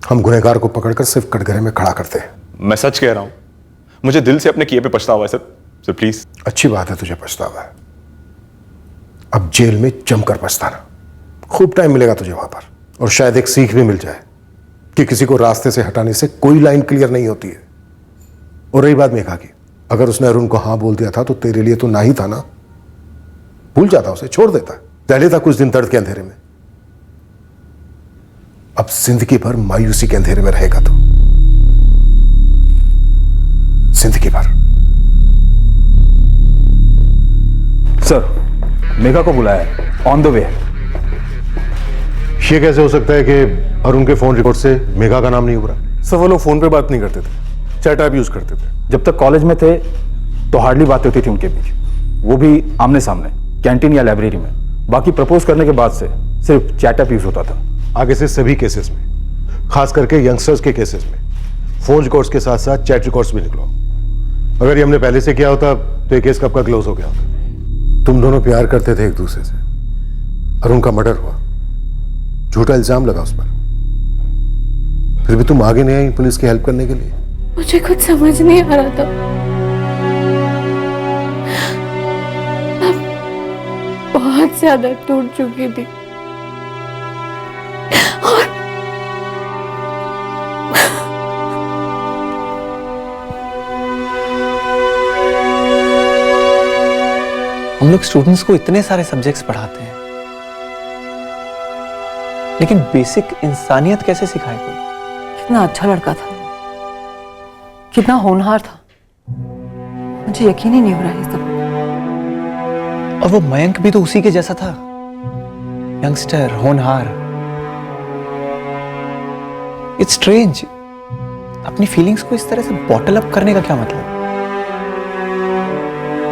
हम गुनहगार को पकड़कर सिर्फ कटघरे में खड़ा करते हैं। मैं सच कह रहा हूं, मुझे दिल से अपने किए पे पछतावा है सर प्लीज। अच्छी बात है तुझे पछतावा है, अब जेल में जमकर पछताना। खूब टाइम मिलेगा तुझे वहां पर, और शायद एक सीख भी मिल जाए कि किसी को रास्ते से हटाने से कोई लाइन क्लियर नहीं होती है। और रही बात मेघा की, अगर उसने अरुण को हाँ बोल दिया था तो तेरे लिए तो ना ही था ना। भूल जाता, उसे छोड़ देता। पहले था कुछ दिन दर्द के अंधेरे में, अब जिंदगी भर मायूसी के अंधेरे में रहेगा तो जिंदगी भर। सर मेघा को बुलाया है, ऑन द वे है। ये कैसे हो सकता है कि अरुण के फोन रिकॉर्ड से मेघा का नाम नहीं उभरा? सर वो लोग फोन पे बात नहीं करते थे, चैट ऐप यूज करते थे। जब तक कॉलेज में थे तो हार्डली बातें होती थी उनके बीच, वो भी आमने सामने, कैंटीन या लाइब्रेरी में। बाकी प्रपोज करने के बाद से सिर्फ चैट ऐप यूज होता था। आगे से सभी केसेस में, खास करके यंगस्टर्स के केसेस में, फोन रिकॉर्ड्स के साथ साथ चैट रिकॉर्ड्स भी निकलो। अगर ये हमने पहले से किया होता तो ये केस कब का क्लोज हो गया होता। तुम दोनों प्यार करते थे एक दूसरे से, अरुण का मर्डर हुआ, झूठा इल्जाम लगा उस पर, फिर भी तुम आगे नहीं आई पुलिस की हेल्प करने के लिए। मुझे कुछ समझ नहीं आ रहा था। मैं बहुत ज्यादा टूट चुकी थी और हम लोग स्टूडेंट्स को इतने सारे सब्जेक्ट्स पढ़ाते हैं, लेकिन बेसिक इंसानियत कैसे सिखाए कोई? कितना अच्छा लड़का था, कितना होनहार था, मुझे यकीन ही नहीं हो रहा है सब। और वो मयंक भी तो उसी के जैसा था, यंगस्टर, होनहार। इट्स स्ट्रेंज, अपनी फीलिंग्स को इस तरह से बॉटल अप करने का क्या मतलब?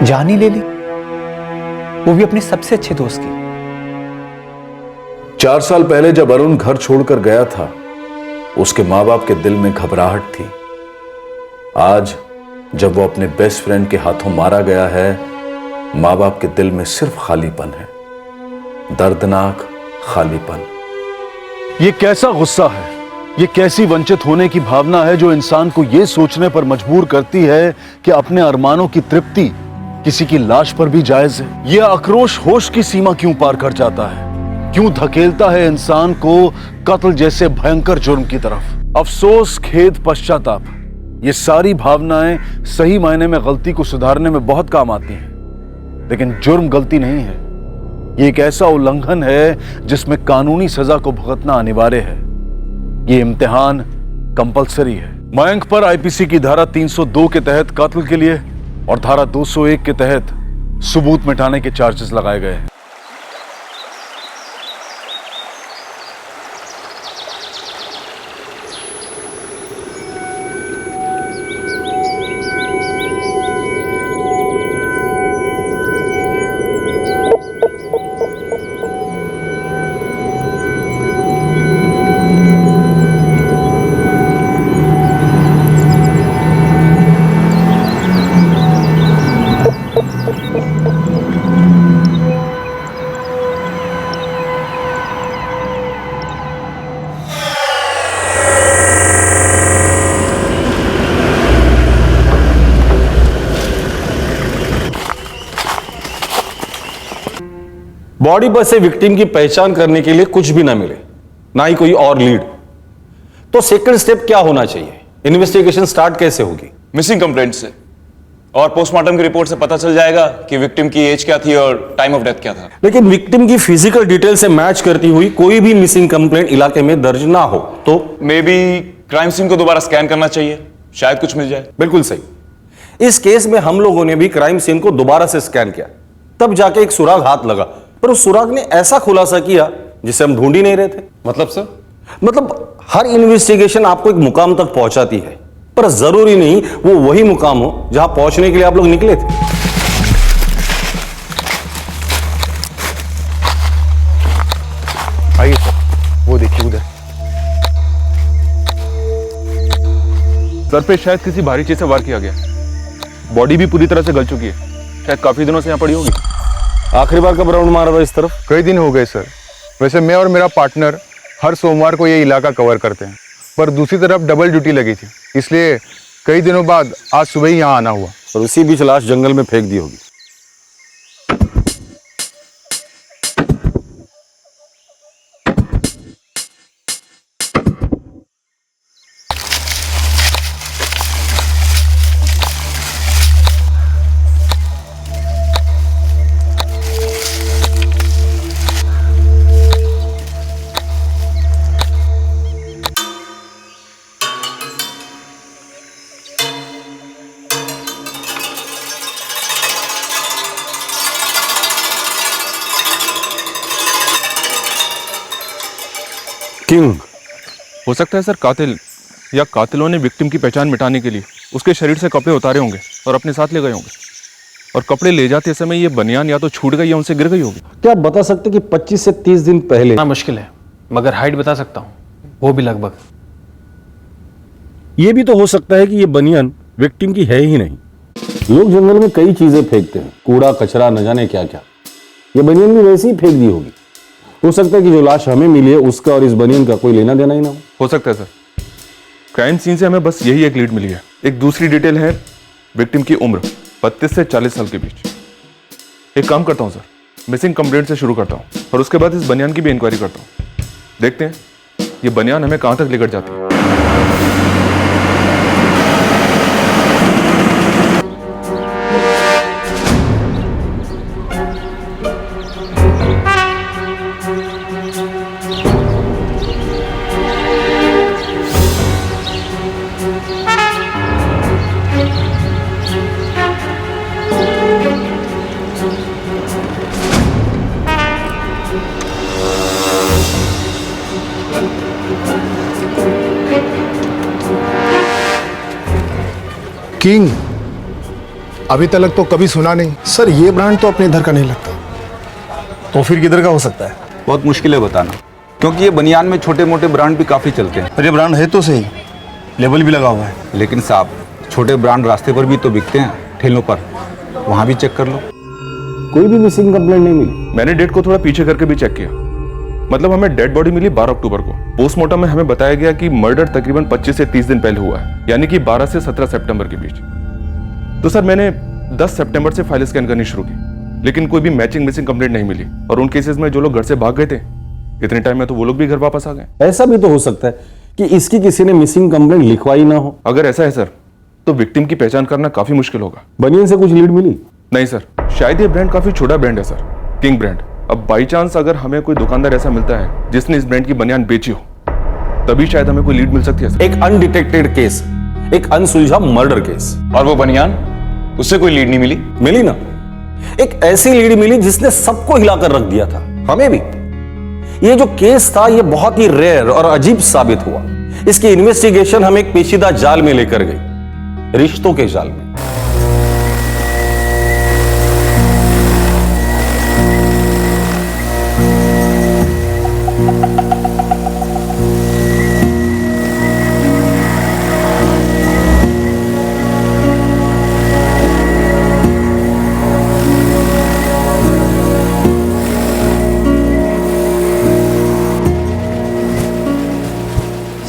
जान ही ले ली, वो भी अपने सबसे अच्छे दोस्त की। 4 साल पहले जब अरुण घर छोड़कर गया था, उसके मां बाप के दिल में घबराहट थी। आज जब वो अपने बेस्ट फ्रेंड के हाथों मारा गया है, मां बाप के दिल में सिर्फ खालीपन है, दर्दनाक खालीपन। ये कैसा गुस्सा है, ये कैसी वंचित होने की भावना है जो इंसान को ये सोचने पर मजबूर करती है कि अपने अरमानों की तृप्ति किसी की लाश पर भी जायज है। यह आक्रोश होश की सीमा क्यों पार कर जाता है, क्यों धकेलता है इंसान को कत्ल जैसे भयंकर जुर्म की तरफ। अफसोस, खेद, पश्चाताप, ये सारी भावनाएं सही मायने में गलती को सुधारने में बहुत काम आती हैं, लेकिन जुर्म गलती नहीं है। ये एक ऐसा उल्लंघन है जिसमें कानूनी सजा को भुगतना अनिवार्य है। ये इम्तिहान कंपलसरी है। मयंक पर आईपीसी की धारा 302 के तहत कत्ल के लिए और धारा 201 के तहत सबूत मिटाने के चार्जेस लगाए गए हैं। बॉडी पर से विक्टिम की पहचान करने के लिए कुछ भी ना मिले, ना ही कोई और लीड, तो सेकंड स्टेप क्या होना चाहिए? इन्वेस्टिगेशन स्टार्ट कैसे होगी? मिसिंग कंप्लेंट से और पोस्टमार्टम की रिपोर्ट से पता चल जाएगा कि विक्टिम की एज क्या थी और टाइम ऑफ डेथ क्या था। लेकिन विक्टिम की फिजिकल डिटेल से मैच करती हुई कोई भी मिसिंग कंप्लेंट इलाके में दर्ज ना हो तो मे बी क्राइम सीन को दोबारा स्कैन करना चाहिए, शायद कुछ मिल जाए। बिल्कुल सही। इस केस में हम लोगों ने भी क्राइम सीन को दोबारा से स्कैन किया, तब जाके एक सुराग हाथ लगा, पर उस सुराग ने ऐसा खुलासा किया जिसे हम ढूंढ ही नहीं रहे थे। मतलब सर? मतलब हर इन्वेस्टिगेशन आपको एक मुकाम तक पहुंचाती है, पर जरूरी नहीं वो वही मुकाम हो जहां पहुंचने के लिए आप लोग निकले थे। आइए सर, वो देखिए उधर। सर पे शायद किसी भारी चीज से वार किया गया। बॉडी भी पूरी तरह से गल चुकी है, शायद काफी दिनों से यहाँ पड़ी होगी। आखिरी बार कब राउंड मारा था इस तरफ? कई दिन हो गए सर। वैसे मैं और मेरा पार्टनर हर सोमवार को ये इलाका कवर करते हैं, पर दूसरी तरफ डबल ड्यूटी लगी थी, इसलिए कई दिनों बाद आज सुबह ही यहाँ आना हुआ। और उसी बीच लाश जंगल में फेंक दी होगी। किंग हो सकता है सर कातिल या कातिलों ने विक्टिम की पहचान मिटाने के लिए उसके शरीर से कपड़े उतारे होंगे और अपने साथ ले गए होंगे, और कपड़े ले जाते समय ये बनियान या तो छूट गई या उनसे गिर गई होगी। क्या आप बता सकते कि 25 से 30 दिन पहले? ना मुश्किल है, मगर हाइट बता सकता हूँ, वो भी लगभग। ये भी तो हो सकता है कि ये बनियान विक्टिम की है ही नहीं। लोग जंगल में कई चीजें फेंकते हैं, कूड़ा कचरा न जाने क्या क्या। ये बनियान भी वैसे ही फेंक दी होगी। हो सकता है कि जो लाश हमें मिली है उसका और इस बनियान का कोई लेना देना ही ना हो सकता है सर। क्राइम सीन से हमें बस यही एक लीड मिली है। एक दूसरी डिटेल है विक्टिम की उम्र 32 से 40 साल के बीच। एक काम करता हूँ सर, मिसिंग कंप्लेंट से शुरू करता हूँ और उसके बाद इस बनियान की भी इंक्वायरी करता हूँ। देखते हैं ये बनियान हमें कहाँ तक लेकर जाती है। किंग, अभी तक तो कभी सुना नहीं सर। ये ब्रांड तो अपने इधर का नहीं लगता। तो फिर किधर का हो सकता है? बहुत मुश्किल है बताना, क्योंकि ये बनियान में छोटे मोटे ब्रांड भी काफ़ी चलते हैं। पर ये ब्रांड है तो सही, लेबल भी लगा हुआ है। लेकिन साहब, छोटे ब्रांड रास्ते पर भी तो बिकते हैं, ठेलों पर, वहाँ भी चेक कर लो। कोई भी मिसिंग कंप्लेंट नहीं मिली। मैंने डेट को थोड़ा पीछे करके भी चेक किया। मतलब हमें डेड बॉडी मिली 12 अक्टूबर को। पोस्टमार्टम में हमें बताया गया कि मर्डर तकरीबन 25 से 30 दिन पहले हुआ है, यानी कि 12 से 17 सितंबर के बीच। तो सर मैंने 10 सितंबर से फाइल स्कैन करनी शुरू की, लेकिन कोई भी मैचिंग मिसिंग कंप्लेंट नहीं मिली। और उन केसेस में जो लोग घर से भाग गए थे, इतने टाइम में तो वो लोग भी घर वापस आ गए। ऐसा भी तो हो सकता है कि इसकी किसी ने मिसिंग कंप्लेंट लिखवाई ना हो? अगर ऐसा है सर तो विक्टिम की पहचान करना काफी मुश्किल होगा। बनियन से कुछ लीड मिली? नहीं सर, शायद ये ब्रांड काफी छोटा ब्रांड है सर, किंग ब्रांड। अब बाई चांस अगर हमें कोई दुकानदार ऐसा मिलता है जिसने इस ब्रांड की बनियान बेची हो, तभी शायद हमें कोई लीड मिल सकती है सर। एक अनडिटेक्टेड केस, एक अनसुलझा मर्डर केस। और वो बनियान, उससे कोई लीड नहीं मिली? मिली ना, एक ऐसी लीड मिली जिसने सबको हिलाकर रख दिया था, हमें भी। ये जो केस था ये बहुत ही रेयर और अजीब साबित हुआ। इसकी इन्वेस्टिगेशन हम एक पेचीदा जाल में लेकर गए, रिश्तों के जाल में।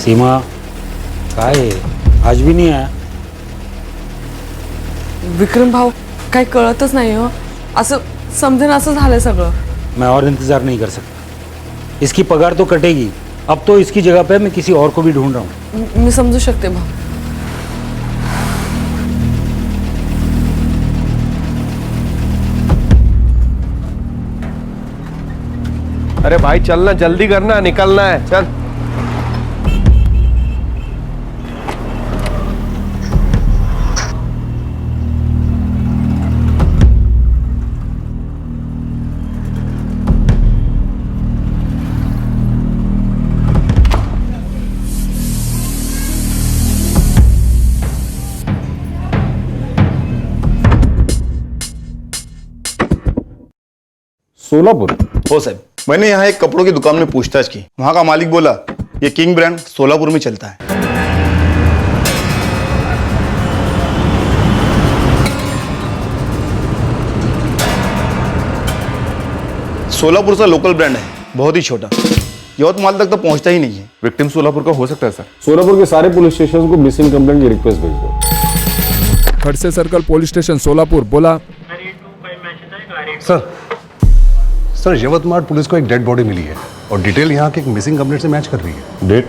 सीमा काय आज भी नहीं आया? विक्रम भाऊ काही कळतच नाही हो, असं समजेन असं झालंय सगळं। मैं और इंतजार नहीं कर सकता, इसकी पगार तो कटेगी। अब तो इसकी जगह पे मैं किसी और को भी ढूंढ रहा हूँ। मी समजू शकते भाऊ। अरे भाई चलना, जल्दी करना, निकलना है, चल। सोलापुर? हो साहब, मैंने यहाँ एक कपड़ों की दुकान में पूछताछ की। वहाँ का मालिक बोला ये किंग ब्रांड सोलापुर में चलता है। सोलापुर का लोकल ब्रांड है, बहुत ही छोटा, यवतमाल तक तो पहुँचता ही नहीं है। विक्टिम सोलापुर का हो सकता है सर। सोलापुर के सारे पुलिस स्टेशन को मिसिंग कंप्लेंट की रिक्वेस्ट भेज दो। Khadse circle police station Solapur. बोला सर यवतमाल पुलिस को एक डेड बॉडी मिली है और डिटेल यहाँ के एक मिसिंग कंप्लेंट से मैच कर रही है। डेट?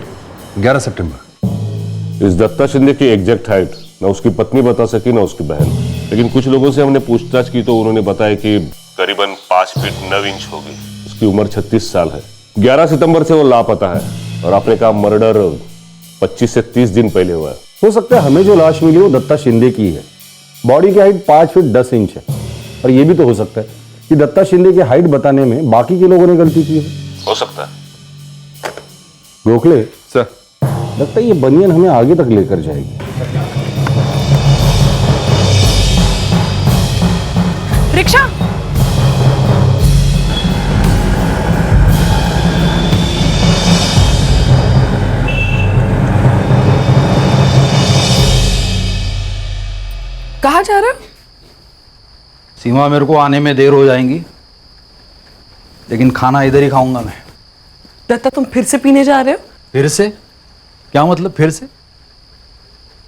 11 सितंबर। इस दत्ता शिंदे की एग्जैक्ट हाइट ना उसकी पत्नी बता सकी ना उसकी बहन, लेकिन कुछ लोगों से हमने पूछताछ की तो उन्होंने बताया कि करीबन 5 फीट 9 इंच होगी। उसकी उम्र 36 साल है। 11 सितंबर से वो लापता है और आपने कहा मर्डर 25 से 30 दिन पहले हुआ है। हो सकता है हमें जो लाश मिली वो दत्ता शिंदे की है। बॉडी की हाइट 5 फीट 10 इंच है और ये भी तो हो सकता है कि दत्ता शिंदे की हाइट बताने में बाकी के लोगों ने गलती की हो सकता है। गोखले सर, लगता है ये बनियान हमें आगे तक लेकर जाएगी। रिक्शा। कहाँ जा रहे हो? सीमा, मेरे को आने में देर हो जाएंगी, लेकिन खाना इधर ही खाऊंगा मैं। दत्ता, तुम फिर से पीने जा रहे हो? फिर से? क्या मतलब फिर से?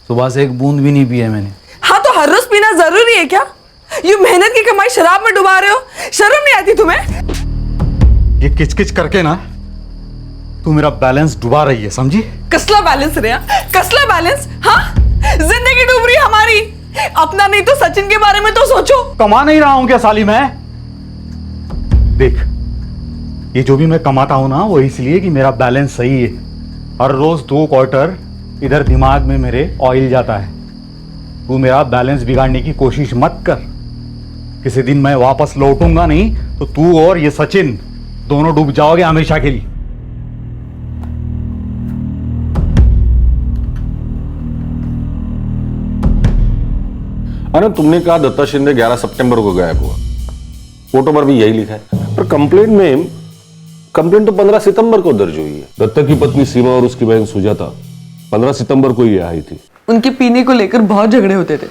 सुबह से एक बूंद भी नहीं पी है मैंने। हाँ तो हर रोज पीना जरूरी है क्या? ये मेहनत की कमाई शराब में डुबा रहे हो, शर्म नहीं आती तुम्हें? ये किचकिच करके ना तू मेरा बैलेंस डुबा रही है, समझी? कसला बैलेंस रे? कसला बैलेंस? हाँ, जिंदगी डूब रही हमारी। अपना नहीं तो सचिन के बारे में तो सोचो। कमा नहीं रहा हूं क्या साली मैं? देख, ये जो भी मैं कमाता हूं ना वो इसलिए कि मेरा बैलेंस सही है। हर रोज 2 क्वार्टर इधर दिमाग में मेरे ऑयल जाता है। तू मेरा बैलेंस बिगाड़ने की कोशिश मत कर। किसी दिन मैं वापस लौटूंगा नहीं तो तू और ये सचिन दोनों डूब जाओगे हमेशा के लिए। अरे तुमने कहा दत्ता शिंदे 11 सितंबर को गायब हुआ, फोटो पर भी यही लिखा है, पर कंप्लेंट तो 15 सितंबर को दर्ज हुई है। दत्ता की पत्नी सीमा और उसकी बहन सुजाता 15 सितंबर को ही आई थी। उनके पीने को लेकर बहुत झगड़े होते थे,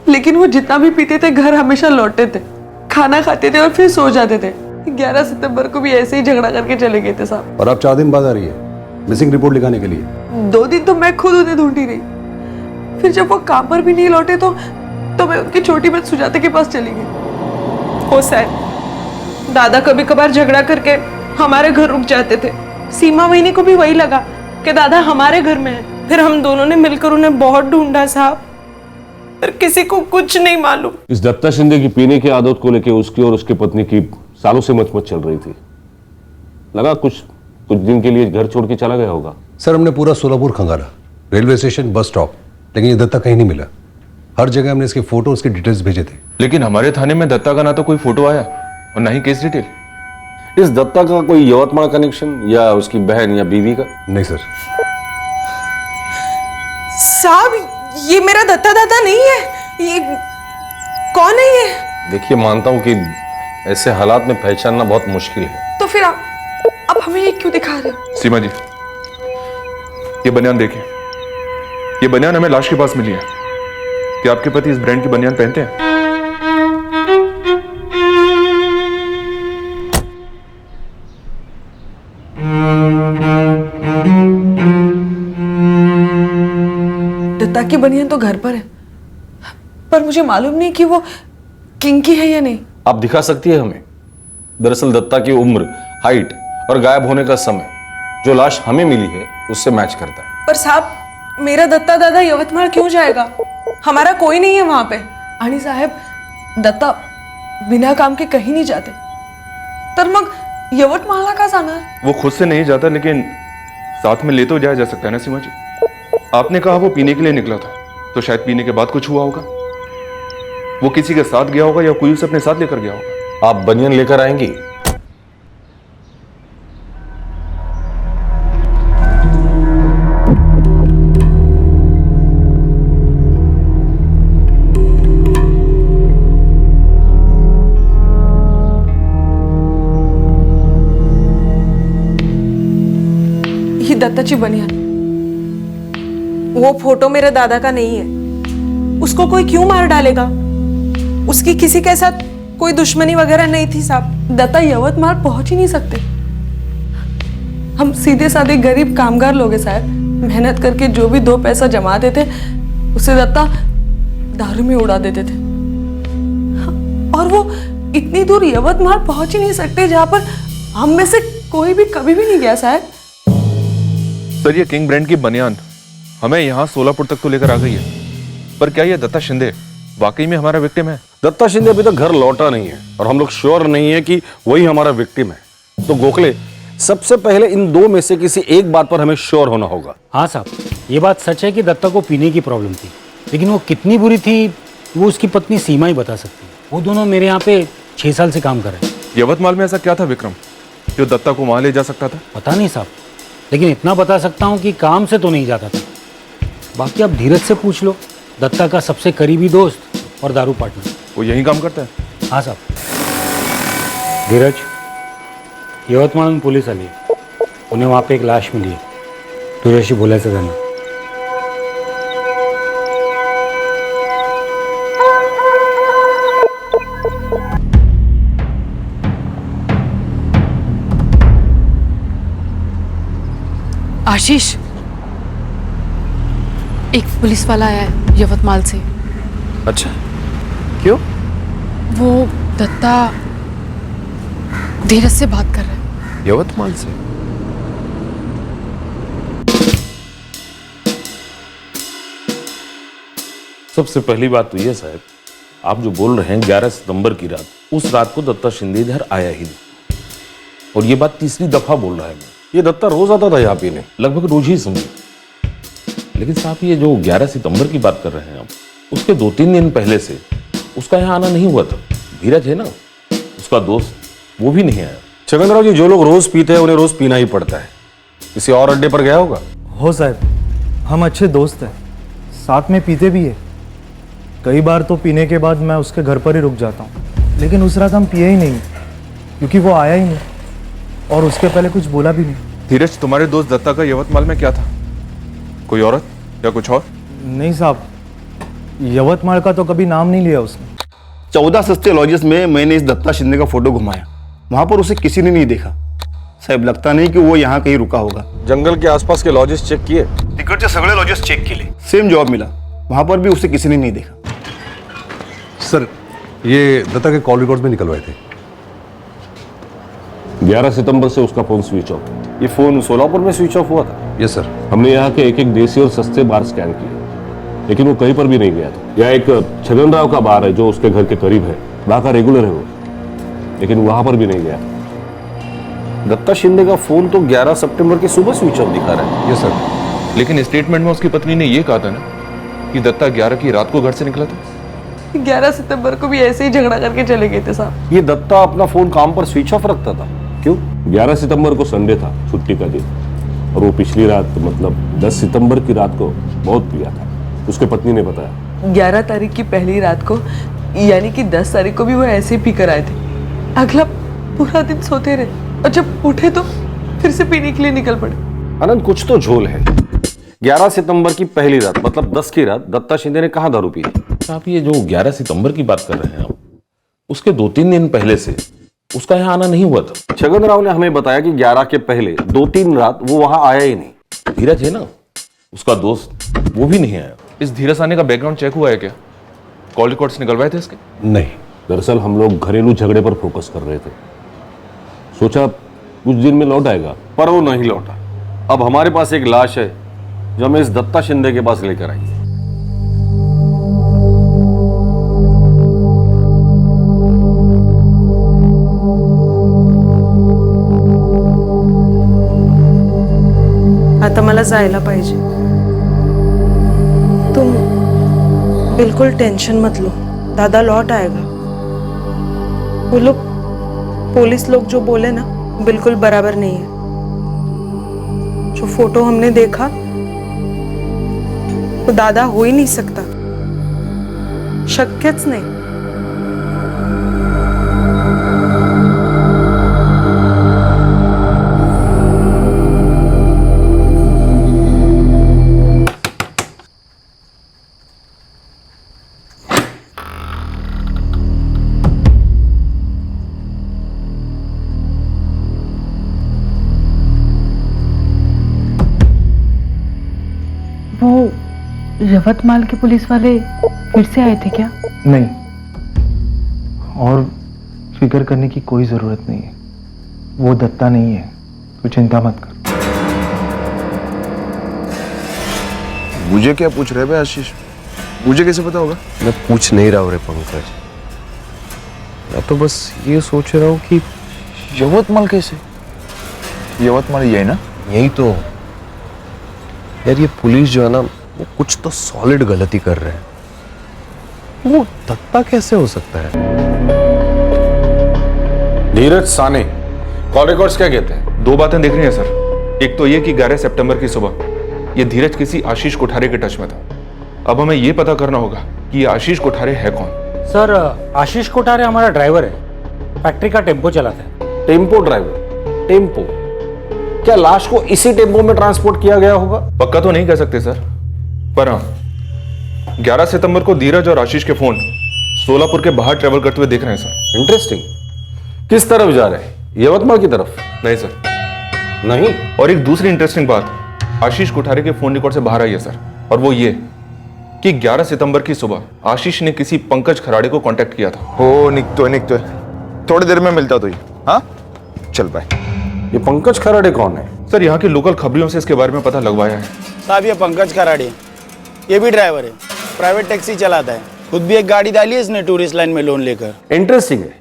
लेकिन वो जितना भी पीते थे घर हमेशा लौटते थे, खाना खाते थे और फिर सो जाते थे। 11 सितंबर को भी ऐसे ही झगड़ा करके चले गए थे साहब। और अब 4 दिन बाद आ रही है मिसिंग रिपोर्ट लिखाने के लिए। 2 दिन तो मैं खुद उन्हें ढूंढती रही, फिर जब वो काम पर भी नहीं लौटे तो मैं उनकी छोटी बहन सुजाता के पास चली गई। हो सर, दादा कभी कभार झगड़ा करके हमारे घर रुक जाते थे। सीमा वहीनी को भी वही लगा कि दादा हमारे घर में है। फिर हम दोनों ने मिलकर उन्हें बहुत ढूंढा साहब, पर किसी को कुछ नहीं मालूम। इस दत्ता शिंदे की पीने की आदत को लेकर उसकी और उसकी पत्नी की सालों से मचमच चल रही थी। लगा कुछ दिन के लिए घर छोड़ के चला गया होगा। सर हमने पूरा सोलापुर खंगाला, रेलवे स्टेशन, बस स्टॉप, लेकिन ये दत्ता कहीं नहीं मिला। हर जगह हमने इसके फोटो, उसके डिटेल्स भेजे थे, लेकिन हमारे थाने में दत्ता का ना तो कोई फोटो आया और ना ही केस डिटेल। इस दत्ता का कोई यवतमाल कनेक्शन या उसकी बहन या बीवी का? नहीं सर। साहब ये मेरा दत्ता दादा नहीं है। ये कौन है ये? देखिए, मानता हूं कि ऐसे हालात में पहचानना बहुत मुश्किल है। तो फिर अब हमें ये क्यों दिखा रहे हो? सीमा जी, ये बनियान देखिए। ये बनियान हमें लाश के पास मिली है। क्या आपके पति इस ब्रांड की बनियान पहनते हैं? दत्ता की बनियान तो घर पर है, पर मुझे मालूम नहीं कि वो किंग की है या नहीं। आप दिखा सकती है हमें? दरअसल दत्ता की उम्र, हाइट और गायब होने का समय जो लाश हमें मिली है उससे मैच करता है। पर साहब, मेरा दत्ता दादा यवतमाळ क्यों जाएगा? हमारा कोई नहीं है वहां पे। आणि साहेब, दत्ता बिना काम के कहीं नहीं जाते, तर मग यवतमाळला का जाणार? वो खुद से नहीं जाता, लेकिन साथ में ले तो जाया जा सकता है ना सीमा जी। आपने कहा वो पीने के लिए निकला था, तो शायद पीने के बाद कुछ हुआ होगा। वो किसी के साथ गया होगा या कोई उसे अपने साथ लेकर गया होगा। आप बनियान लेकर आएंगी? ही दत्ताची बनियान, वो फोटो मेरे दादा का नहीं है। उसको कोई क्यों मार डालेगा? उसकी किसी के साथ कोई दुश्मनी वगैरह नहीं थी साहब। दत्ता यवतमाळ पहुंच ही नहीं सकते। हम सीधे साधे गरीब कामगार लोग हैं साहब। मेहनत करके जो भी 2 पैसा जमाते थे उसे दत्ता दारू में उड़ा देते थे। और वो इतनी दूर यवतमाळ पहुंच ही नहीं सकते जहां पर हम में से कोई भी कभी भी नहीं गया साहब। सर, ये किंग ब्रांड की बनियान हमें यहाँ सोलापुर तक तो लेकर आ गई है, पर क्या ये दत्ता शिंदे वाकई में हमारा विक्टिम है? दत्ता शिंदे अभी तक घर लौटा नहीं है और हम लोग श्योर नहीं है कि वही हमारा विक्टिम है। तो गोखले, सबसे पहले इन 2 में से किसी एक बात पर हमें श्योर होना होगा। हाँ साहब, ये बात सच है कि दत्ता को पीने की प्रॉब्लम थी, लेकिन वो कितनी बुरी थी वो उसकी पत्नी सीमा ही बता सकती है। वो दोनों मेरे यहाँ पे 6 साल से काम कर रहे हैं। यवतमाल में ऐसा क्या था विक्रम जो दत्ता को वहां ले जा सकता था? पता नहीं साहब, लेकिन इतना बता सकता हूँ कि काम से तो नहीं जाता था। बाकी आप धीरज से पूछ लो, दत्ता का सबसे करीबी दोस्त और दारू पार्टनर। वो यही काम करता है? हाँ साहब। धीरज, यवतमाळ पोलीस आली, उन्हें वहाँ पे एक लाश मिली है, तुझ्याशी बोलायचं त्यांना। आशीष, एक पुलिस वाला आया है यवतमाल से। अच्छा, क्यों? वो दत्ता धीरज से बात कर रहा है। यवतमाल से? सबसे पहली बात तो ये साहब, आप जो बोल रहे हैं 11 सितंबर की रात, उस रात को दत्ता शिंदे इधर आया ही नहीं। और ये बात तीसरी दफा बोल रहा है मैं। ये दत्ता रोज आता था यहाँ पीने, लगभग रोज ही समझे। लेकिन साहब, ये जो 11 सितंबर की बात कर रहे हैं आप, उसके 2-3 दिन पहले से उसका यहाँ आना नहीं हुआ था। धीरज है ना उसका दोस्त, वो भी नहीं आया। छगनराव जी, जो लोग रोज पीते हैं उन्हें रोज पीना ही पड़ता है। किसी और अड्डे पर गया होगा? हो साहब, हम अच्छे दोस्त हैं, साथ में पीते भी है। कई बार तो पीने के बाद मैं उसके घर पर ही रुक जाता हूँ, लेकिन उस रात हम पिए ही नहीं क्योंकि वो आया ही नहीं और उसके पहले कुछ बोला भी नहीं। धीरज, तुम्हारे दोस्त दत्ता का यवतमाल में क्या था? कोई औरत या कुछ और? नहीं साहब, यवतमाल का तो कभी नाम नहीं लिया उसने। 14 सस्ते लॉजेस में मैंने इस दत्ता शिंदे का फोटो घुमाया, वहां पर उसे किसी ने नहीं देखा। साहब, लगता नहीं कि वो यहाँ कहीं रुका होगा। जंगल के आसपास के लॉजेस चेक किए? तिकडचे सगळे लॉजेस चेक केले, सेम जवाब मिला, वहां पर भी उसे किसी ने नहीं देखा। सर, ये दत्ता के कॉल रिकॉर्ड में निकलवाए थे। 11 सितंबर से उसका फोन स्विच ऑफ। ये फोन सोलापुर में स्विच ऑफ हुआ था? Yes sir. हमने यहाँ के एक एक देसी और सस्ते बार स्कैन किए, लेकिन वो कहीं पर भी नहीं गया था। यहाँ एक छगन राव का बार है जो उसके घर के करीब है, वहाँ का रेगुलर है वो, लेकिन वहां पर भी नहीं गया। दत्ता शिंदे का फोन तो 11 सितंबर की सुबह स्विच ऑफ दिखा रहा है। यस सर, लेकिन स्टेटमेंट में उसकी पत्नी ने ये कहा था ना कि दत्ता 11 की रात को घर से निकला था। 11 सितंबर को भी ऐसे ही झगड़ा करके चले गए थे साहब। ये दत्ता अपना फोन काम पर स्विच ऑफ रखता था, क्यों? 11 सितंबर को संडे था, छुट्टी का दिन, और वो पिछली रात मतलब 10 सितंबर की रात को बहुत पिया था, उसके पत्नी ने बताया। 11 तारीख की पहली रात को यानी कि 10 तारीख को भी वो ऐसे ही पी कर आए थे। अगला पूरा दिन सोते रहे और जब उठे तो फिर से पीने के लिए निकल पड़े। आनंद, कुछ तो झोल है। 11 सितंबर की पहली रात मतलब 10 की रात दत्ता शिंदे ने कहाँ दारू पी? आप ये जो 11 सितंबर की बात कर रहे हैं आप, उसके 2-3 दिन पहले से उसका यहाँ आना नहीं हुआ था। छगन राव ने हमें बताया कि 11 के पहले 2-3 रात वो वहां आया ही नहीं। धीरज है ना उसका दोस्त, वो भी नहीं आया। इस धीरज आने का बैकग्राउंड चेक हुआ है क्या? कॉल रिकॉर्ड्स निकलवाए थे इसके? नहीं, दरअसल हम लोग घरेलू झगड़े पर फोकस कर रहे थे, सोचा कुछ दिन में लौट आएगा, पर वो नहीं लौटा। अब हमारे पास एक लाश है जो हमें इस दत्ता शिंदे के पास लेकर आई है। आता मला जायला पाहिजे। तुम बिल्कुल टेंशन मत लो, दादा लौट आएगा। वो लोग पुलिस लोग जो बोले ना बिल्कुल बराबर नहीं है। जो फोटो हमने देखा वो दादा हो ही नहीं सकता, शक्यच नाही। यवतमाल के पुलिस वाले फिर से आए थे क्या? नहीं, और फिक्र करने की कोई जरूरत नहीं है। वो दत्ता नहीं है, तू चिंता मत कर। मुझे क्या पूछ रहे भाई आशीष? मुझे कैसे पता होगा? मैं पूछ नहीं रहा हूँ रे पंकज, मैं तो बस ये सोच रहा हूँ कि यवतमाल कैसे? यवतमाल ये है ना? यही तो यार, ये पुलिस जो है ना वो कुछ तो सॉलिड गलती कर रहे हैं। वो दत्ता कैसे हो सकता है? धीरज साने, कॉल रिकॉर्ड्स क्या कहते हैं? 2 बातें देख रही हैं सर। एक तो ये कि 11 सितंबर की सुबह ये धीरज किसी आशीष कोठारे के टच में था। अब हमें ये पता करना होगा कि ये आशीष कोठारे है कौन। सर, आशीष कोठारे हमारा ड्राइवर है, फैक्ट्री का टेम्पो चलाता है। Tempo driver? टेम्पो? क्या लाश को इसी टेम्पो में ट्रांसपोर्ट किया गया होगा? पक्का तो नहीं कह सकते सर, पर हाँ 11 सितंबर को धीरज और आशीष के फोन सोलापुर के बाहर ट्रेवल करते हुए देख रहे हैं सर। इंटरेस्टिंग। किस तरफ जा रहे हैं? यवतमाल की तरफ? नहीं सर। नहीं? और एक दूसरी इंटरेस्टिंग बात आशीष कोठारे के फोन रिकॉर्ड से बाहर आई है सर, और वो ये कि 11 सितंबर की सुबह आशीष ने किसी पंकज खराड़े को कांटेक्ट किया था। हो निकतो थोड़ी देर में मिलता तुझे। हाँ चल बाय। ये पंकज खराड़े कौन है? सर यहाँ के लोकल खबरियों से इसके बारे में पता लगवाया है। साहब ये पंकज खराड़े, ये भी ड्राइवर है, प्राइवेट टैक्सी चलाता है, खुद भी एक गाड़ी डाली है इसने टूरिस्ट लाइन में लोन लेकर। इंटरेस्टिंग है,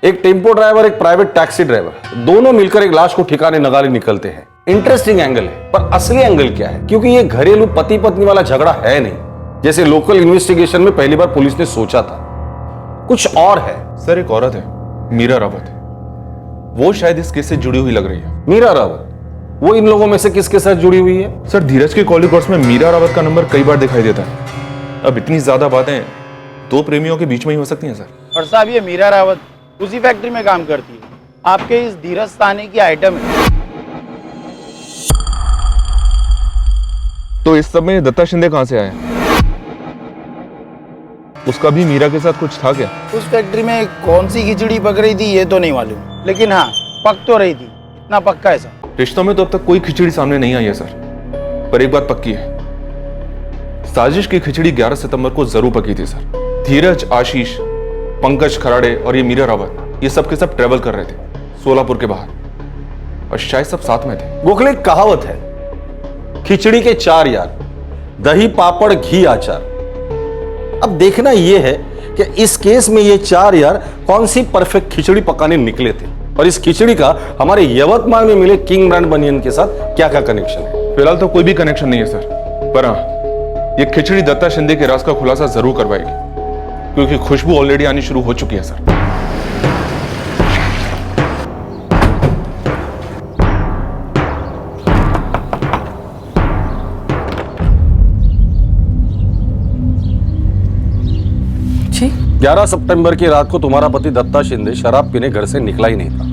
एक टेम्पो ड्राइवर एक प्राइवेट टैक्सी ड्राइवर, दोनों मिलकर एक लाश को ठिकाने नगाले निकलते हैं। इंटरेस्टिंग एंगल है, पर असली एंगल क्या है? क्योंकि ये घरेलू पति पत्नी वाला झगड़ा है नहीं, जैसे लोकल इन्वेस्टिगेशन में पहली बार पुलिस ने सोचा था। कुछ और है। सर एक औरत है, मीरा रावत, वो शायद इस केस से जुड़ी हुई लग रही है। मीरा रावत? वो इन लोगों में से किसके साथ जुड़ी हुई है? सर धीरज के कॉल रिकॉर्ड्स में मीरा रावत का नंबर कई बार दिखाई देता है। अब इतनी ज्यादा बातें 2 प्रेमियों के बीच में ही हो सकती हैं सर। और साहब ये मीरा रावत उसी फैक्ट्री में काम करती है, आपके इस धीरज साने की आइटम है। तो इस सब में दत्ता शिंदे कहां से आया? उसका भी मीरा के साथ कुछ था क्या? उस फैक्ट्री में कौन सी खिचड़ी पक रही थी ये तो नहीं मालूम, लेकिन हाँ पक तो रही थी, इतना पक्का है सर। रिश्तों में तो अब तक कोई खिचड़ी सामने नहीं आई है सर, पर एक बात पक्की है, साजिश की खिचड़ी 11 सितंबर को जरूर पकी थी सर। धीरज, आशीष, पंकज खराड़े और ये मीरा रावत, ये सब के सब ट्रेवल कर रहे थे सोलापुर के बाहर, और शायद सब साथ में थे। गोखले, एक कहावत है, खिचड़ी के 4 यार, दही पापड़ घी अचार। अब देखना यह है कि इस केस में ये 4 यार कौन सी परफेक्ट खिचड़ी पकाने निकले थे और इस खिचड़ी का हमारे यवतमाल में मिले किंग ब्रांड बनियन के साथ क्या क्या कनेक्शन है। फिलहाल तो कोई भी कनेक्शन नहीं है सर, पर हाँ, ये खिचड़ी दत्ता शिंदे के राज का खुलासा जरूर करवाएगी, क्योंकि खुशबू ऑलरेडी आनी शुरू हो चुकी है सर। जी? 11 सितंबर की रात को तुम्हारा पति दत्ता शिंदे शराब पीने घर से निकला ही नहीं था।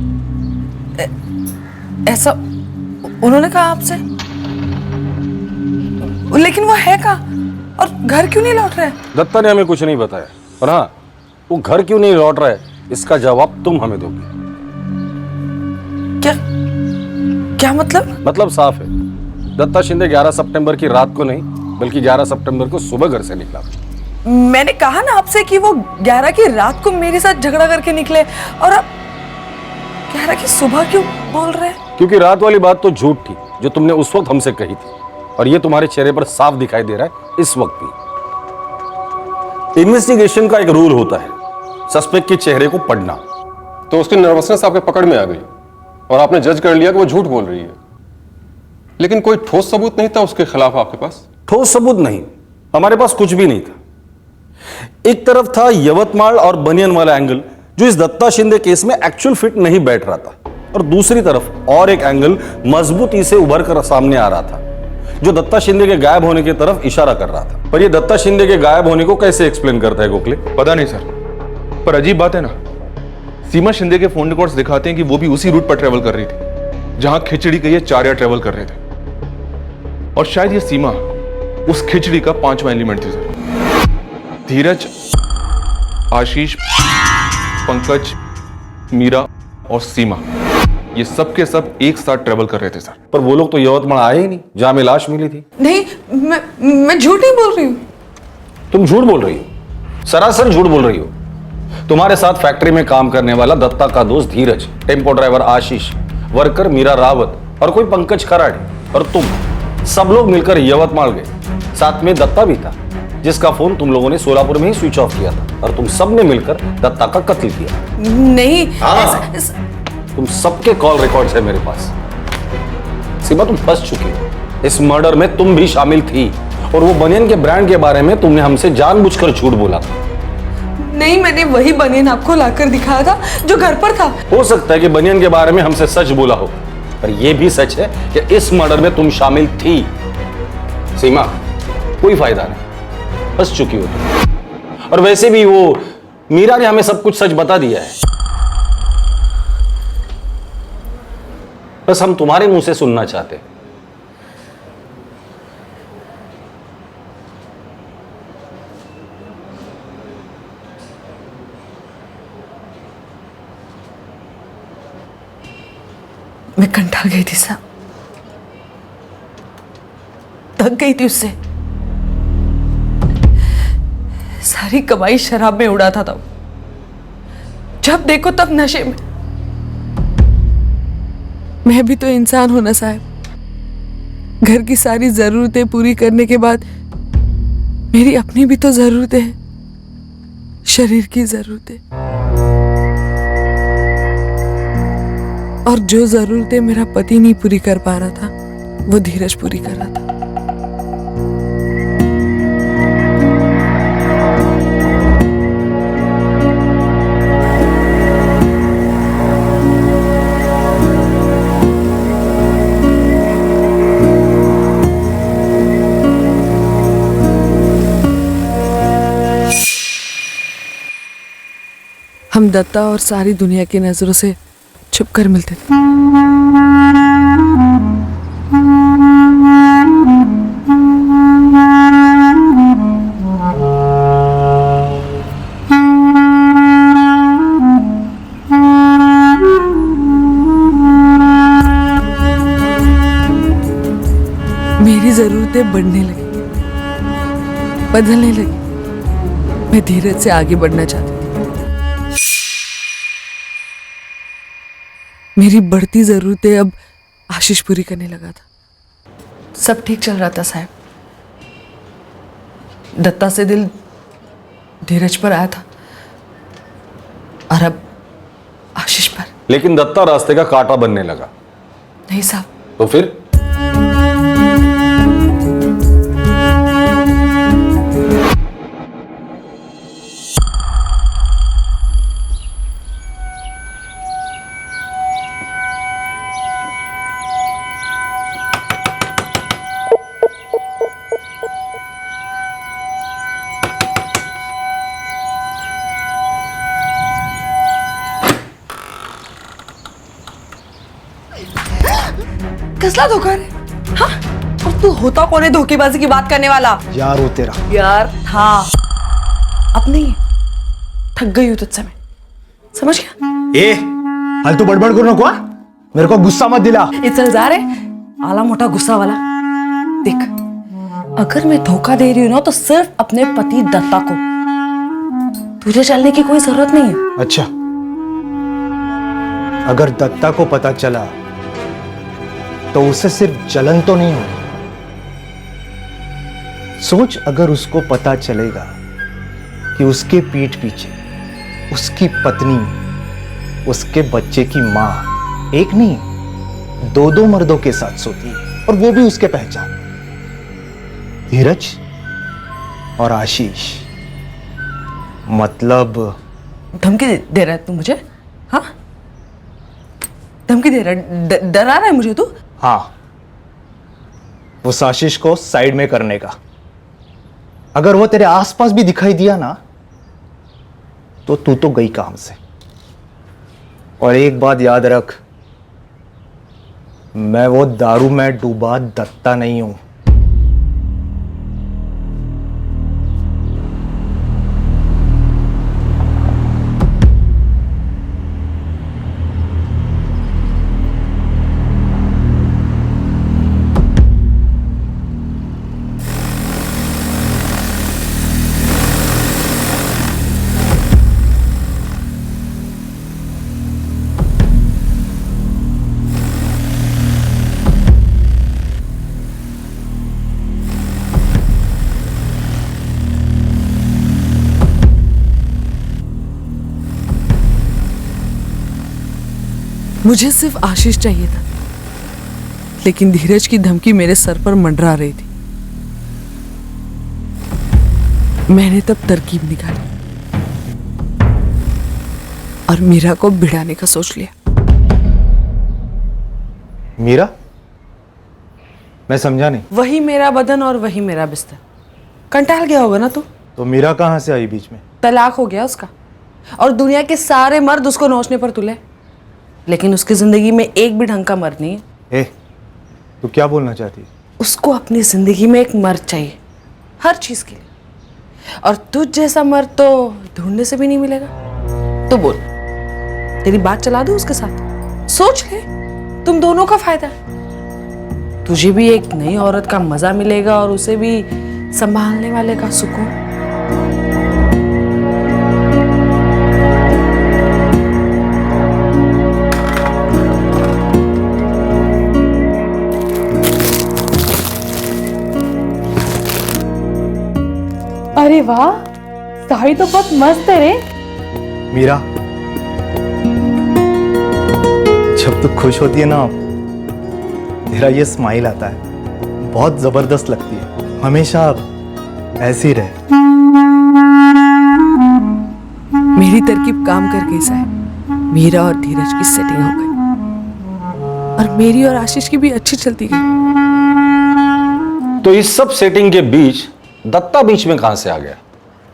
ऐसा उन्होंने कहा आपसे? लेकिन वो है कहाँ और घर क्यों नहीं लौट रहा है? दत्ता ने हमें कुछ नहीं बताया, और हाँ, वो घर क्यों नहीं लौट रहा है इसका जवाब तुम हमें दोगे। क्या मतलब? मतलब साफ है, दत्ता शिंदे 11 सितंबर की रात को नहीं बल्कि 11 सितंबर को सुबह घर से निकला। मैंने कहा ना आपसे कि वो 11 की रात को मेरे साथ झगड़ा करके निकले, और अब 11 की सुबह क्यों बोल रहे हैं? क्योंकि रात वाली बात तो झूठ थी जो तुमने उस वक्त हमसे कही थी, और ये तुम्हारे चेहरे पर साफ दिखाई दे रहा है इस वक्त भी। इन्वेस्टिगेशन का एक रूल होता है, सस्पेक्ट के चेहरे को पढ़ना। तो उसकी नर्वसनेस आपके पकड़ में आ गई और आपने जज कर लिया कि वो झूठ बोल रही है, लेकिन कोई ठोस सबूत नहीं था उसके खिलाफ आपके पास? ठोस सबूत नहीं, हमारे पास कुछ भी नहीं था। एक तरफ था यवतमाल और बनियन वाला एंगल जो इस दत्ता शिंदे केस में एक्चुअल फिट नहीं बैठ रहा था, और दूसरी तरफ और एक एंगल मजबूती से उभर कर सामने आ रहा था जो दत्ता शिंदे के गायब होने की तरफ इशारा कर रहा था। पर ये दत्ता शिंदे के गायब होने को कैसे एक्सप्लेन करता है गोखले? पता नहीं सर, पर अजीब बात है ना, सीमा शिंदे के फोन रिकॉर्ड्स दिखाते हैं कि वो भी उसी रूट पर ट्रेवल कर रही थी जहां खिचड़ी के ये 4 यार ट्रेवल कर रहे थे, और शायद ये सीमा उस खिचड़ी का 5वां एलिमेंट थी सर। धीरज, आशीष, पंकज, मीरा और सीमा, ये सब के सब एक साथ ट्रेवल कर रहे थे सर। पर वो लोग तो यवतमाल आए ही नहीं जहां में लाश मिली थी। नहीं, मैं झूठ नहीं बोल रही हूँ। तुम झूठ बोल रही हो, सरासर झूठ बोल रही हो। तुम्हारे साथ फैक्ट्री में काम करने वाला दत्ता का दोस्त धीरज, टेम्पो ड्राइवर आशीष, वर्कर मीरा रावत और कोई पंकज खराड़े और तुम सब लोग मिलकर यवतमाल गए। साथ में दत्ता भी था जिसका फोन तुम लोगों ने सोलापुर में ही स्विच ऑफ किया था, और तुम सब ने मिलकर दत्ता का कत्ल किया। नहीं, तुम सबके कॉल रिकॉर्ड्स है मेरे पास। सीमा, तुम फंस चुकी हो, इस मर्डर में तुम भी शामिल थी, और वो बनियन के ब्रांड के बारे में तुमने हमसे जानबूझकर झूठ बोला था। नहीं, मैंने वही बनियन आपको लाकर दिखाया था जो घर पर था। हो सकता है कि बनियन के बारे में हमसे सच बोला हो, पर यह भी सच है कि इस मर्डर में तुम शामिल थी। सीमा, कोई फायदा नहीं, फंस चुकी हो तुम। और वैसे भी वो मीरा ने हमें सब कुछ सच बता दिया है, बस हम तुम्हारे मुंह से सुनना चाहते हैं। मैं कंठा गई थी साहब, थक गई थी उससे। सारी कमाई शराब में उड़ाता था, जब देखो तब नशे में। मैं भी तो इंसान हूं ना साहब, घर की सारी जरूरतें पूरी करने के बाद मेरी अपनी भी तो जरूरतें हैं, शरीर की जरूरतें। और जो जरूरतें मेरा पति नहीं पूरी कर पा रहा था, वो धीरज पूरी कर रहा था। हम दत्ता और सारी दुनिया की नजरों से छुपकर मिलते थे। मेरी जरूरतें बढ़ने लगी, बदलने लगी। मैं धीरज से आगे बढ़ना चाहती थी। मेरी बढ़ती जरूरतें अब आशीष पूरी करने लगा था। सब ठीक चल रहा था साहब। दत्ता से दिल धीरज पर आया था और अब आशीष पर। लेकिन दत्ता रास्ते का कांटा बनने लगा। नहीं साहब। तो फिर कसला धोखा रे? हाँ? और तू होता कौन है धोखेबाजी की बात करने वाला? यार वो तेरा यार था, अब नहीं है। थक गई हूं तुझसे मैं, समझ गया? ए हाल तू बड़बड़ करू नको, मेरे को गुस्सा मत दिला। ये चल जा रे आला मोटा गुस्सा वाला। देख, अगर मैं धोखा दे रही हूं ना तो सिर्फ अपने पति दत्ता को। तुझे चलने की कोई जरूरत नहीं है। अच्छा, अगर दत्ता को पता चला तो उसे सिर्फ जलन तो नहीं होगी। सोच, अगर उसको पता चलेगा कि उसके पीठ पीछे उसकी पत्नी, उसके बच्चे की मां एक नहीं दो मर्दों के साथ सोती है, और वो भी उसके पहचान, धीरज और आशीष। मतलब धमकी दे रहा है तू मुझे? हाँ, धमकी दे रहा है, डरा रहा है मुझे तू? हाँ, उस आशीष को साइड में करने का। अगर वो तेरे आसपास भी दिखाई दिया ना तो तू तो गई काम से। और एक बात याद रख, मैं वो दारू में डूबा दत्ता नहीं हूं। मुझे सिर्फ आशीष चाहिए था, लेकिन धीरज की धमकी मेरे सर पर मंडरा रही थी। मैंने तब तरकीब निकाली और मीरा को भिड़ाने का सोच लिया। मीरा? मैं समझा नहीं। वही मेरा बदन और वही मेरा बिस्तर। कंटाल गया होगा ना तू? तो मीरा कहां से आई बीच में? तलाक हो गया उसका, और दुनिया के सारे मर्द उसको नोचने पर तुले, लेकिन उसकी जिंदगी में एक भी ढंग का मर्द नहीं है। ए, तू क्या बोलना चाहती है? उसको अपनी जिंदगी में एक मर्द चाहिए, हर चीज के लिए। और तुझ जैसा मर्द तो ढूंढने से भी नहीं मिलेगा। तो बोल, तेरी बात चला दूं उसके साथ? सोच ले, तुम दोनों का फायदा है। तुझे भी एक नई औरत का मजा मिलेगा और उसे भी संभालने वाले का सुकून। अरे वाह, साड़ी तो बहुत मस्त है रे। मीरा, जब तू खुश होती है ना, तेरा ये स्माइल आता है, बहुत जबरदस्त लगती है। हमेशा ऐसी रहे। मेरी तरकीब काम कर गई साहब। मीरा और धीरज की सेटिंग हो गई, और मेरी और आशीष की भी अच्छी चलती गई। तो इस सब सेटिंग के बीच दत्ता बीच में कहां से आ गया?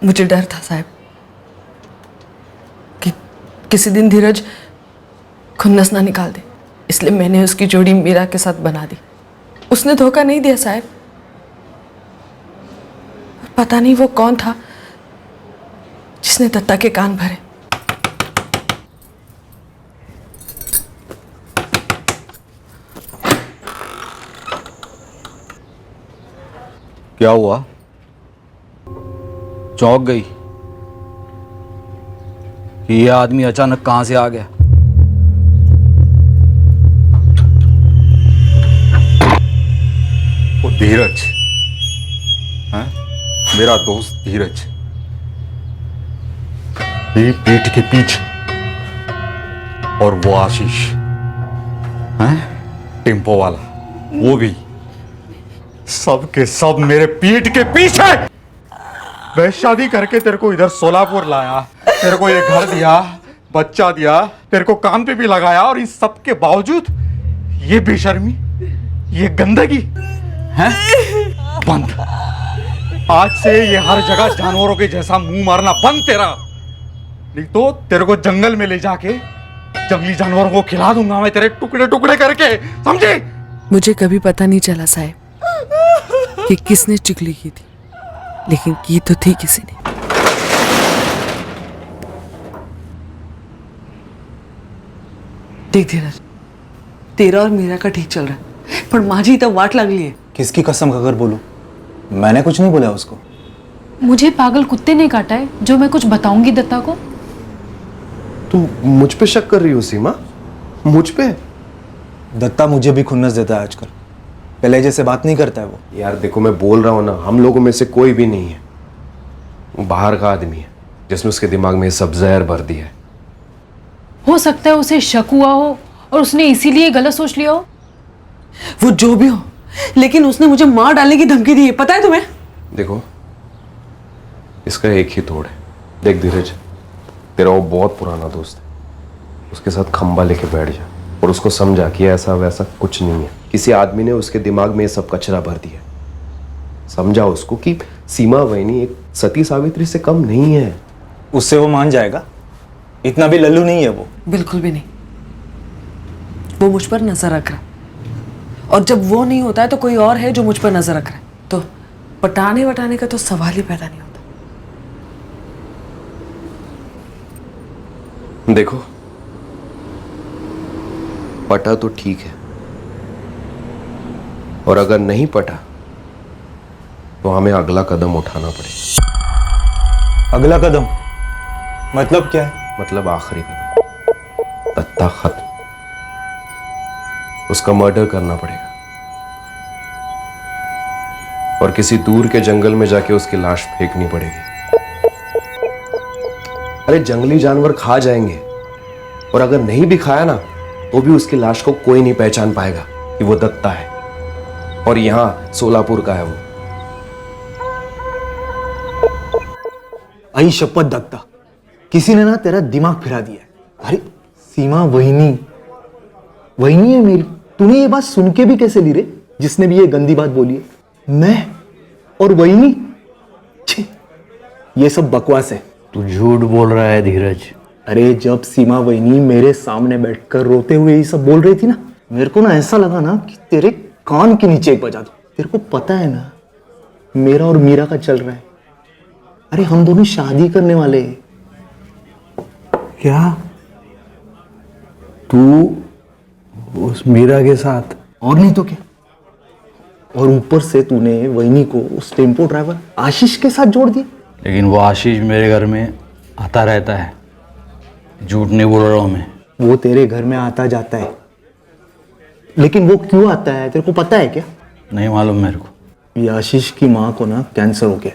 मुझे डर था साहब कि किसी दिन धीरज खुन्नस ना निकाल दे, इसलिए मैंने उसकी जोड़ी मीरा के साथ बना दी। उसने धोखा नहीं दिया साहब। पता नहीं वो कौन था जिसने दत्ता के कान भरे। क्या हुआ? चौंक गई कि ये आदमी अचानक कहां से आ गया? धीरज, हैं? मेरा दोस्त धीरज, ये पीठ के पीछे, और वो आशीष, हैं? टेम्पो वाला, वो भी, सब के सब मेरे पीठ के पीछे। मैं शादी करके तेरे को इधर सोलापुर लाया, तेरे को ये घर दिया, बच्चा दिया, तेरे को काम पे भी लगाया, और इन सब के बावजूद ये बेशर्मी, ये गंदगी है बंद। आज से ये हर जगह जानवरों के जैसा मुंह मारना बंद तेरा, नहीं तो तेरे को जंगल में ले जाके जंगली जानवरों को खिला दूंगा मैं, तेरे टुकड़े टुकड़े करके, समझे? मुझे कभी पता नहीं चला साहब कि किसने चुगली की थी, लेकिन की तो थी किसी ने। देख धीरज, तेरा और मीरा का ठीक चल रहा है, पर माझी तो वाट लगली है। किसकी कसम खाकर बोलूं? मैंने कुछ नहीं बोला उसको। मुझे पागल कुत्ते ने काटा है जो मैं कुछ बताऊंगी दत्ता को। तू मुझ पे शक कर रही हो सीमा? मुझ पे? दत्ता मुझे भी खुन्नस देता है आजकल, पहले जैसे बात नहीं करता है वो। यार देखो, मैं बोल रहा हूँ ना, हम लोगों में से कोई भी नहीं है, वो बाहर का आदमी है जिसने उसके दिमाग में सब जहर भर दिया है। हो सकता है उसे शक हुआ हो और उसने इसीलिए गलत सोच लिया हो। वो जो भी हो, लेकिन उसने मुझे मार डालने की धमकी दी है, पता है तुम्हें? देखो, इसका एक ही तोड़ है। देख धीरज, तेरा वो बहुत पुराना दोस्त है, उसके साथ खंबा लेके बैठ जा और उसको समझा कि ऐसा वैसा कुछ नहीं है, किसी आदमी ने उसके दिमाग में ये सब कचरा भर दिया। समझा उसको कि सीमा वहीनी एक सती सावित्री से कम नहीं है। उससे वो मान जाएगा? इतना भी लल्लू नहीं है वो। बिल्कुल भी नहीं। वो मुझ पर नजर रख रहा, और जब वो नहीं होता है तो कोई और है जो मुझ पर नजर रख रहा है, तो पटाने वटाने का तो सवाल ही पैदा नहीं होता। देखो, पटा तो ठीक है, और अगर नहीं पटा तो हमें अगला कदम उठाना पड़ेगा। अगला कदम मतलब क्या है? मतलब आखिरी कदम, दत्ता खत्म, उसका मर्डर करना पड़ेगा और किसी दूर के जंगल में जाके उसकी लाश फेंकनी पड़ेगी। अरे जंगली जानवर खा जाएंगे, और अगर नहीं भी खाया ना तो भी उसकी लाश को कोई नहीं पहचान पाएगा कि वो दत्ता है, और यहां सोलापुर का है वो। आई शपथ दत्ता, किसी ने ना तेरा दिमाग फिरा दिया है। अरे सीमा वहीनी, वहीनी है मेरी। तूने ये बात सुन के भी कैसे ली रे, जिसने भी ये गंदी बात बोली है? मैं और वहीनी? ये सब बकवास है। तू झूठ बोल रहा है धीरज। अरे जब सीमा वहीनी मेरे सामने बैठकर रोते हुए ये सब बोल रही थी ना, मेरे को ना ऐसा लगा ना कि तेरे कान के नीचे एक बजा दो। तेरे को पता है ना मेरा और मीरा का चल रहा है। अरे हम दोनों शादी करने वाले हैं। क्या तू उस मीरा के साथ? और नहीं तो क्या। और ऊपर से तूने वहीनी को उस टेम्पो ड्राइवर आशीष के साथ जोड़ दिया। लेकिन वो आशीष मेरे घर में आता रहता है, झूठ नहीं बोल रहा हूं मैं। वो तेरे घर में आता जाता है, लेकिन वो क्यों आता है तेरे को पता है क्या? नहीं मालूम मेरे को। ये आशीष की माँ को ना कैंसर हो गया,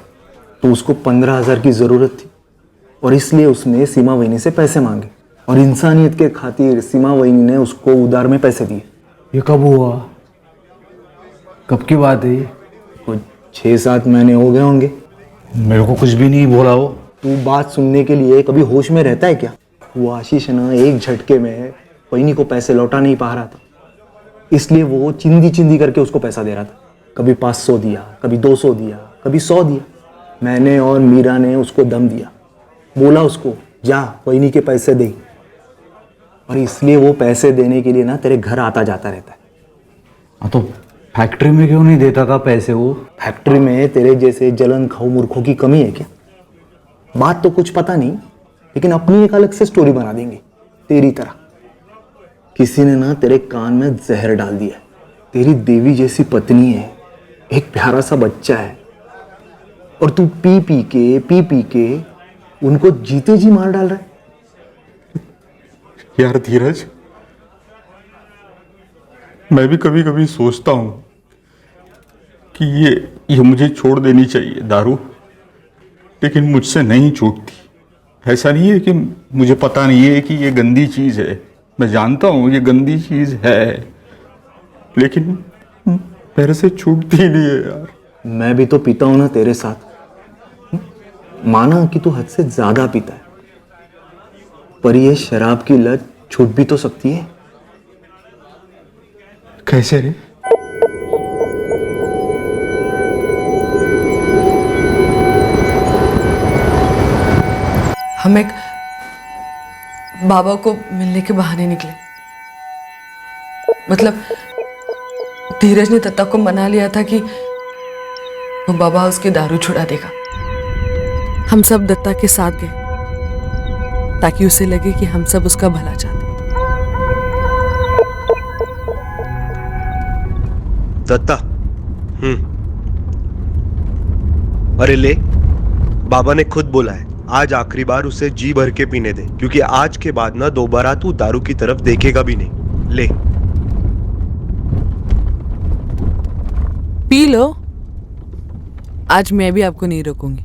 तो उसको 15,000 की जरूरत थी, और इसलिए उसने सीमा वहीनी से पैसे मांगे, और इंसानियत के खातिर सीमा वहीनी ने उसको उधार में पैसे दिए। ये कब हुआ? कब की बात है ये? कुछ 6-7 महीने हो गए होंगे। मेरे को कुछ भी नहीं बोला वो। तू बात सुनने के लिए कभी होश में रहता है क्या? वो आशीष ना एक झटके में वहीनी को पैसे लौटा नहीं पा रहा था, इसलिए वो चिंदी चिंदी करके उसको पैसा दे रहा था। कभी 500 दिया, कभी 200 दिया, कभी 100 दिया। मैंने और मीरा ने उसको दम दिया, बोला उसको जा वहीनी के पैसे दे, और इसलिए वो पैसे देने के लिए ना तेरे घर आता जाता रहता है। हाँ तो फैक्ट्री में क्यों नहीं देता था पैसे वो? फैक्ट्री में तेरे जैसे जलन खाऊ मूर्खों की कमी है क्या? बात तो कुछ पता नहीं, लेकिन अपनी एक अलग से स्टोरी बना देंगे तेरी तरह। किसी ने ना तेरे कान में जहर डाल दिया है। तेरी देवी जैसी पत्नी है, एक प्यारा सा बच्चा है, और तू पी पी के उनको जीते जी मार डाल रहा है। यार धीरज, मैं भी कभी कभी सोचता हूं कि ये मुझे छोड़ देनी चाहिए दारू, लेकिन मुझसे नहीं छूटती। ऐसा नहीं है कि मुझे पता नहीं है कि ये गंदी चीज़ है, मैं जानता हूँ ये गंदी चीज़ है, लेकिन मेरे से छूटती नहीं है यार। मैं भी तो पीता हूं ना तेरे साथ। माना कि तू हद से ज्यादा पीता है, पर ये शराब की लत छूट भी तो सकती है। कैसे रे? हम एक बाबा को मिलने के बहाने निकले। मतलब धीरज ने दत्ता को मना लिया था कि वो बाबा उसकी दारू छुड़ा देगा। हम सब दत्ता के साथ गए ताकि उसे लगे कि हम सब उसका भला चाहते। दत्ता, अरे ले, बाबा ने खुद बोला है आज आखिरी बार उसे जी भर के पीने दे, क्योंकि आज के बाद ना दोबारा तू दारू की तरफ देखेगा भी नहीं। ले पी लो, आज मैं भी आपको नहीं रोकूंगी।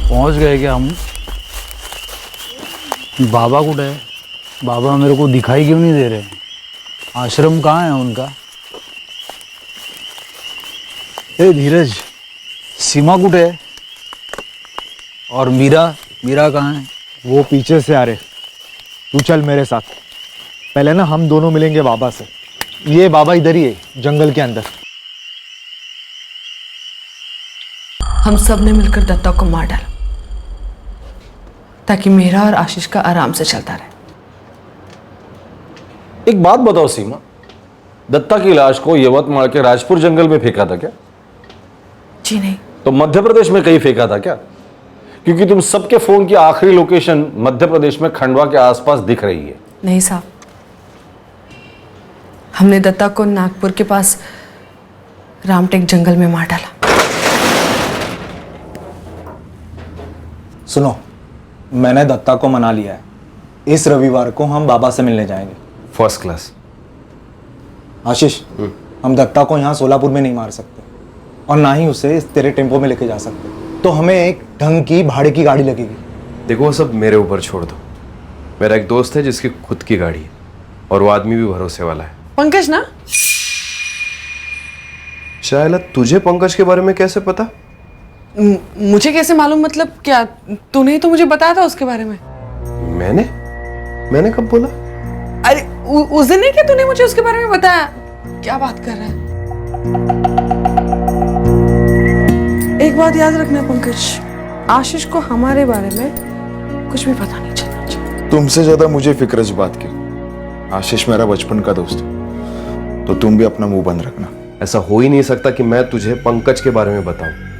पहुंच गए क्या हम? बाबा कुछ है? बाबा मेरे को दिखाई क्यों नहीं दे रहे? आश्रम कहाँ है उनका? ए धीरज, सीमा कुछ है? और मीरा कहाँ है? वो पीछे से आ रहे। तू चल मेरे साथ। पहले ना हम दोनों मिलेंगे बाबा से। ये बाबा इधर ही है, जंगल के अंदर। हम सब ने मिलकर दत्ता को मार डाला ताकि मेरा और आशीष का आराम से चलता रहे। एक बात बताओ सीमा, दत्ता की लाश को यवतमाल के राजपुर जंगल में फेंका था क्या? जी नहीं। तो मध्य प्रदेश में कहीं फेंका था क्या? क्योंकि तुम सबके फोन की आखिरी लोकेशन मध्य प्रदेश में खंडवा के आसपास दिख रही है। नहीं साहब, हमने दत्ता को नागपुर के पास रामटेक जंगल में मार डाला। सुनो, मैंने दत्ता को मना लिया है। इस रविवार को हम बाबा से मिलने जाएंगे। First class. आशीष, हम दत्ता को यहाँ सोलापुर में नहीं मार सकते और ना ही उसे इस तेरे टेम्पो में लेके जा सकते। तो हमें एक ढंग की भाड़े की गाड़ी लगेगी। देखो, वो सब मेरे ऊपर छोड़ दो। मेरा एक दोस्त है जिसकी खुद की गाड़ी है और वो आदमी भी भरोसे वाला है। पंकज ना? शायला, तुझे पंकज के बारे में कैसे पता? मुझे कैसे मालूम? मतलब क्या तूने ही तो मुझे बताया था उसके बारे में। मैंने कब बोला? अरे उस दिन नहीं क्या तूने मुझे उसके बारे में बताया? क्या बात कर रहा है? एक बात याद रखना पंकज, आशीष को हमारे बारे में कुछ भी पता नहीं चलना चाहिए। तुमसे ज्यादा मुझे फिक्र इस बात की। आशीष मेरा बचपन का दोस्त है, तो तुम भी अपना मुंह बंद रखना। ऐसा हो ही नहीं सकता कि मैं तुझे पंकज के बारे में बताऊं।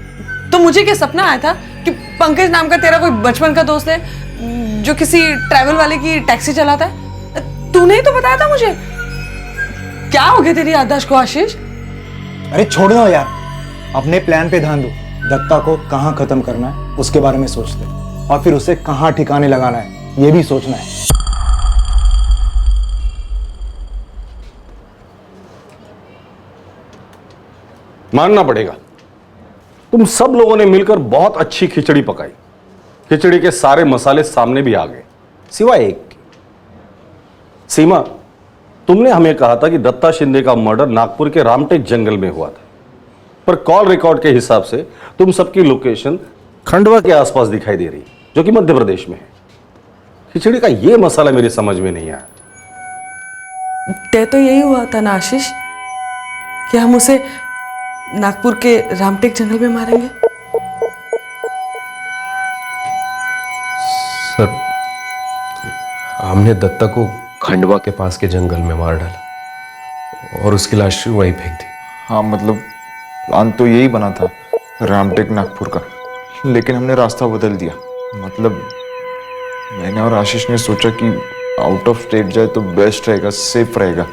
तो मुझे क्या सपना आया था कि पंकज नाम का तेरा कोई बचपन का दोस्त है जो किसी ट्रैवल वाले की टैक्सी चलाता है? तूने ही तो बताया था मुझे। क्या हो गया तेरी याददाश्त को आशीष? अरे छोड़ दो यार, अपने प्लान पे ध्यान दो। दत्ता को कहाँ खत्म करना है उसके बारे में सोचते, और फिर उसे कहाँ ठिकाने लगाना है ये भी सोचना है। मानना पड़ेगा, तुम सब लोगों ने मिलकर बहुत अच्छी खिचड़ी पकाई। खिचड़ी के सारे मसाले सामने भी आ गए, सिवाय एक के। सीमा, तुमने हमें कहा था कि दत्ता शिंदे का मर्डर नागपुर के रामटेक जंगल में हुआ था, पर कॉल रिकॉर्ड के हिसाब से तुम सबकी लोकेशन खंडवा के आसपास दिखाई दे रही, जो कि मध्य प्रदेश में है। खिचड़ी का ये मसाला मेरी समझ में नहीं आया। तय तो यही हुआ था ना आशीष कि हम उसे नागपुर के रामटेक जंगल में मारेंगे। सर, हमने दत्ता को खंडवा के पास के जंगल में मार डाला और उसकी लाश वहीं फेंक दी। हाँ मतलब प्लान तो यही बना था, रामटेक नागपुर का, लेकिन हमने रास्ता बदल दिया। मतलब मैंने और आशीष ने सोचा कि आउट ऑफ स्टेट जाए तो बेस्ट रहेगा, सेफ रहेगा।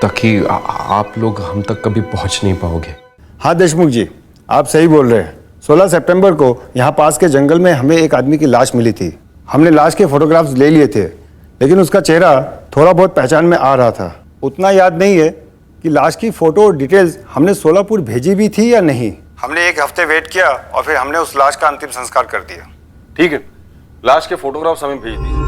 ताकि आप लोग हम तक कभी पहुंच नहीं पाओगे। हाँ देशमुख जी, आप सही बोल रहे हैं। 16 सितंबर को यहाँ पास के जंगल में हमें एक आदमी की लाश मिली थी। हमने लाश के फोटोग्राफ्स ले लिए थे, लेकिन उसका चेहरा थोड़ा बहुत पहचान में आ रहा था। उतना याद नहीं है कि लाश की फोटो और डिटेल्स हमने सोलापुर भेजी भी थी या नहीं। हमने एक हफ्ते वेट किया और फिर हमने उस लाश का अंतिम संस्कार कर दिया। ठीक है, लाश के फोटोग्राफ्स हमें भेज दीजिए।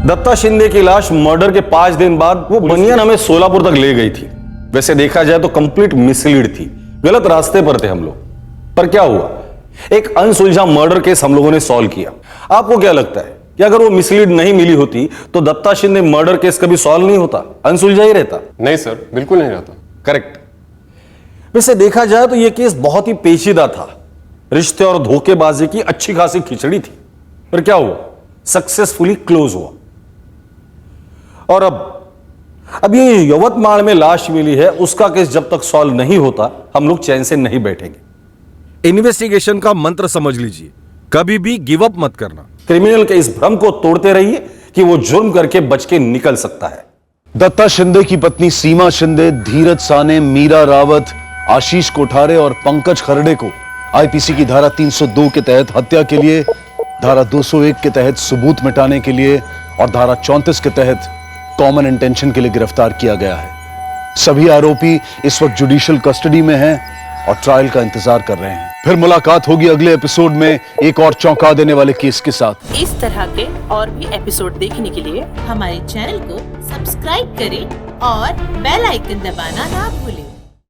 दत्ता शिंदे की लाश मर्डर के 5 दिन बाद वो बनियान हमें सोलापुर तक ले गई थी। वैसे देखा जाए तो कंप्लीट मिसलीड थी, गलत रास्ते पर थे हम लोग। पर क्या हुआ, एक अनसुलझा मर्डर केस हम लोगों ने सॉल्व किया। आपको क्या लगता है कि अगर वो मिसलीड नहीं मिली होती तो दत्ता शिंदे मर्डर केस कभी सॉल्व नहीं होता, अनसुलझा ही रहता? नहीं सर, बिल्कुल नहीं रहता। करेक्ट। वैसे देखा जाए तो यह केस बहुत ही पेचीदा था, रिश्ते और धोखेबाजी की अच्छी खासी खिचड़ी थी। पर क्या हुआ, सक्सेसफुली क्लोज हुआ। और अब ये यवतमाल में लाश मिली है, उसका केस जब तक सॉल्व नहीं होता हम लोग चैन से नहीं बैठेंगे। इन्वेस्टिगेशन का मंत्र समझ लीजिए, कभी भी गिव अप मत करना। क्रिमिनल के इस भ्रम को तोड़ते रहिए कि वो जुर्म करके बच के निकल सकता है। दत्ता शिंदे की पत्नी सीमा शिंदे, धीरज साने, मीरा रावत, आशीष कोठारे और पंकज खरड़े को आईपीसी की धारा 302 के तहत हत्या के लिए, धारा 201 के तहत सबूत मिटाने के लिए और धारा 34 के तहत कॉमन इंटेंशन के लिए गिरफ्तार किया गया है। सभी आरोपी इस वक्त जुडिशियल कस्टडी में हैं और ट्रायल का इंतजार कर रहे हैं। फिर मुलाकात होगी अगले एपिसोड में एक और चौंका देने वाले केस के साथ। इस तरह के और भी एपिसोड देखने के लिए हमारे चैनल को सब्सक्राइब करें और बेल आइकन दबाना ना भूलें।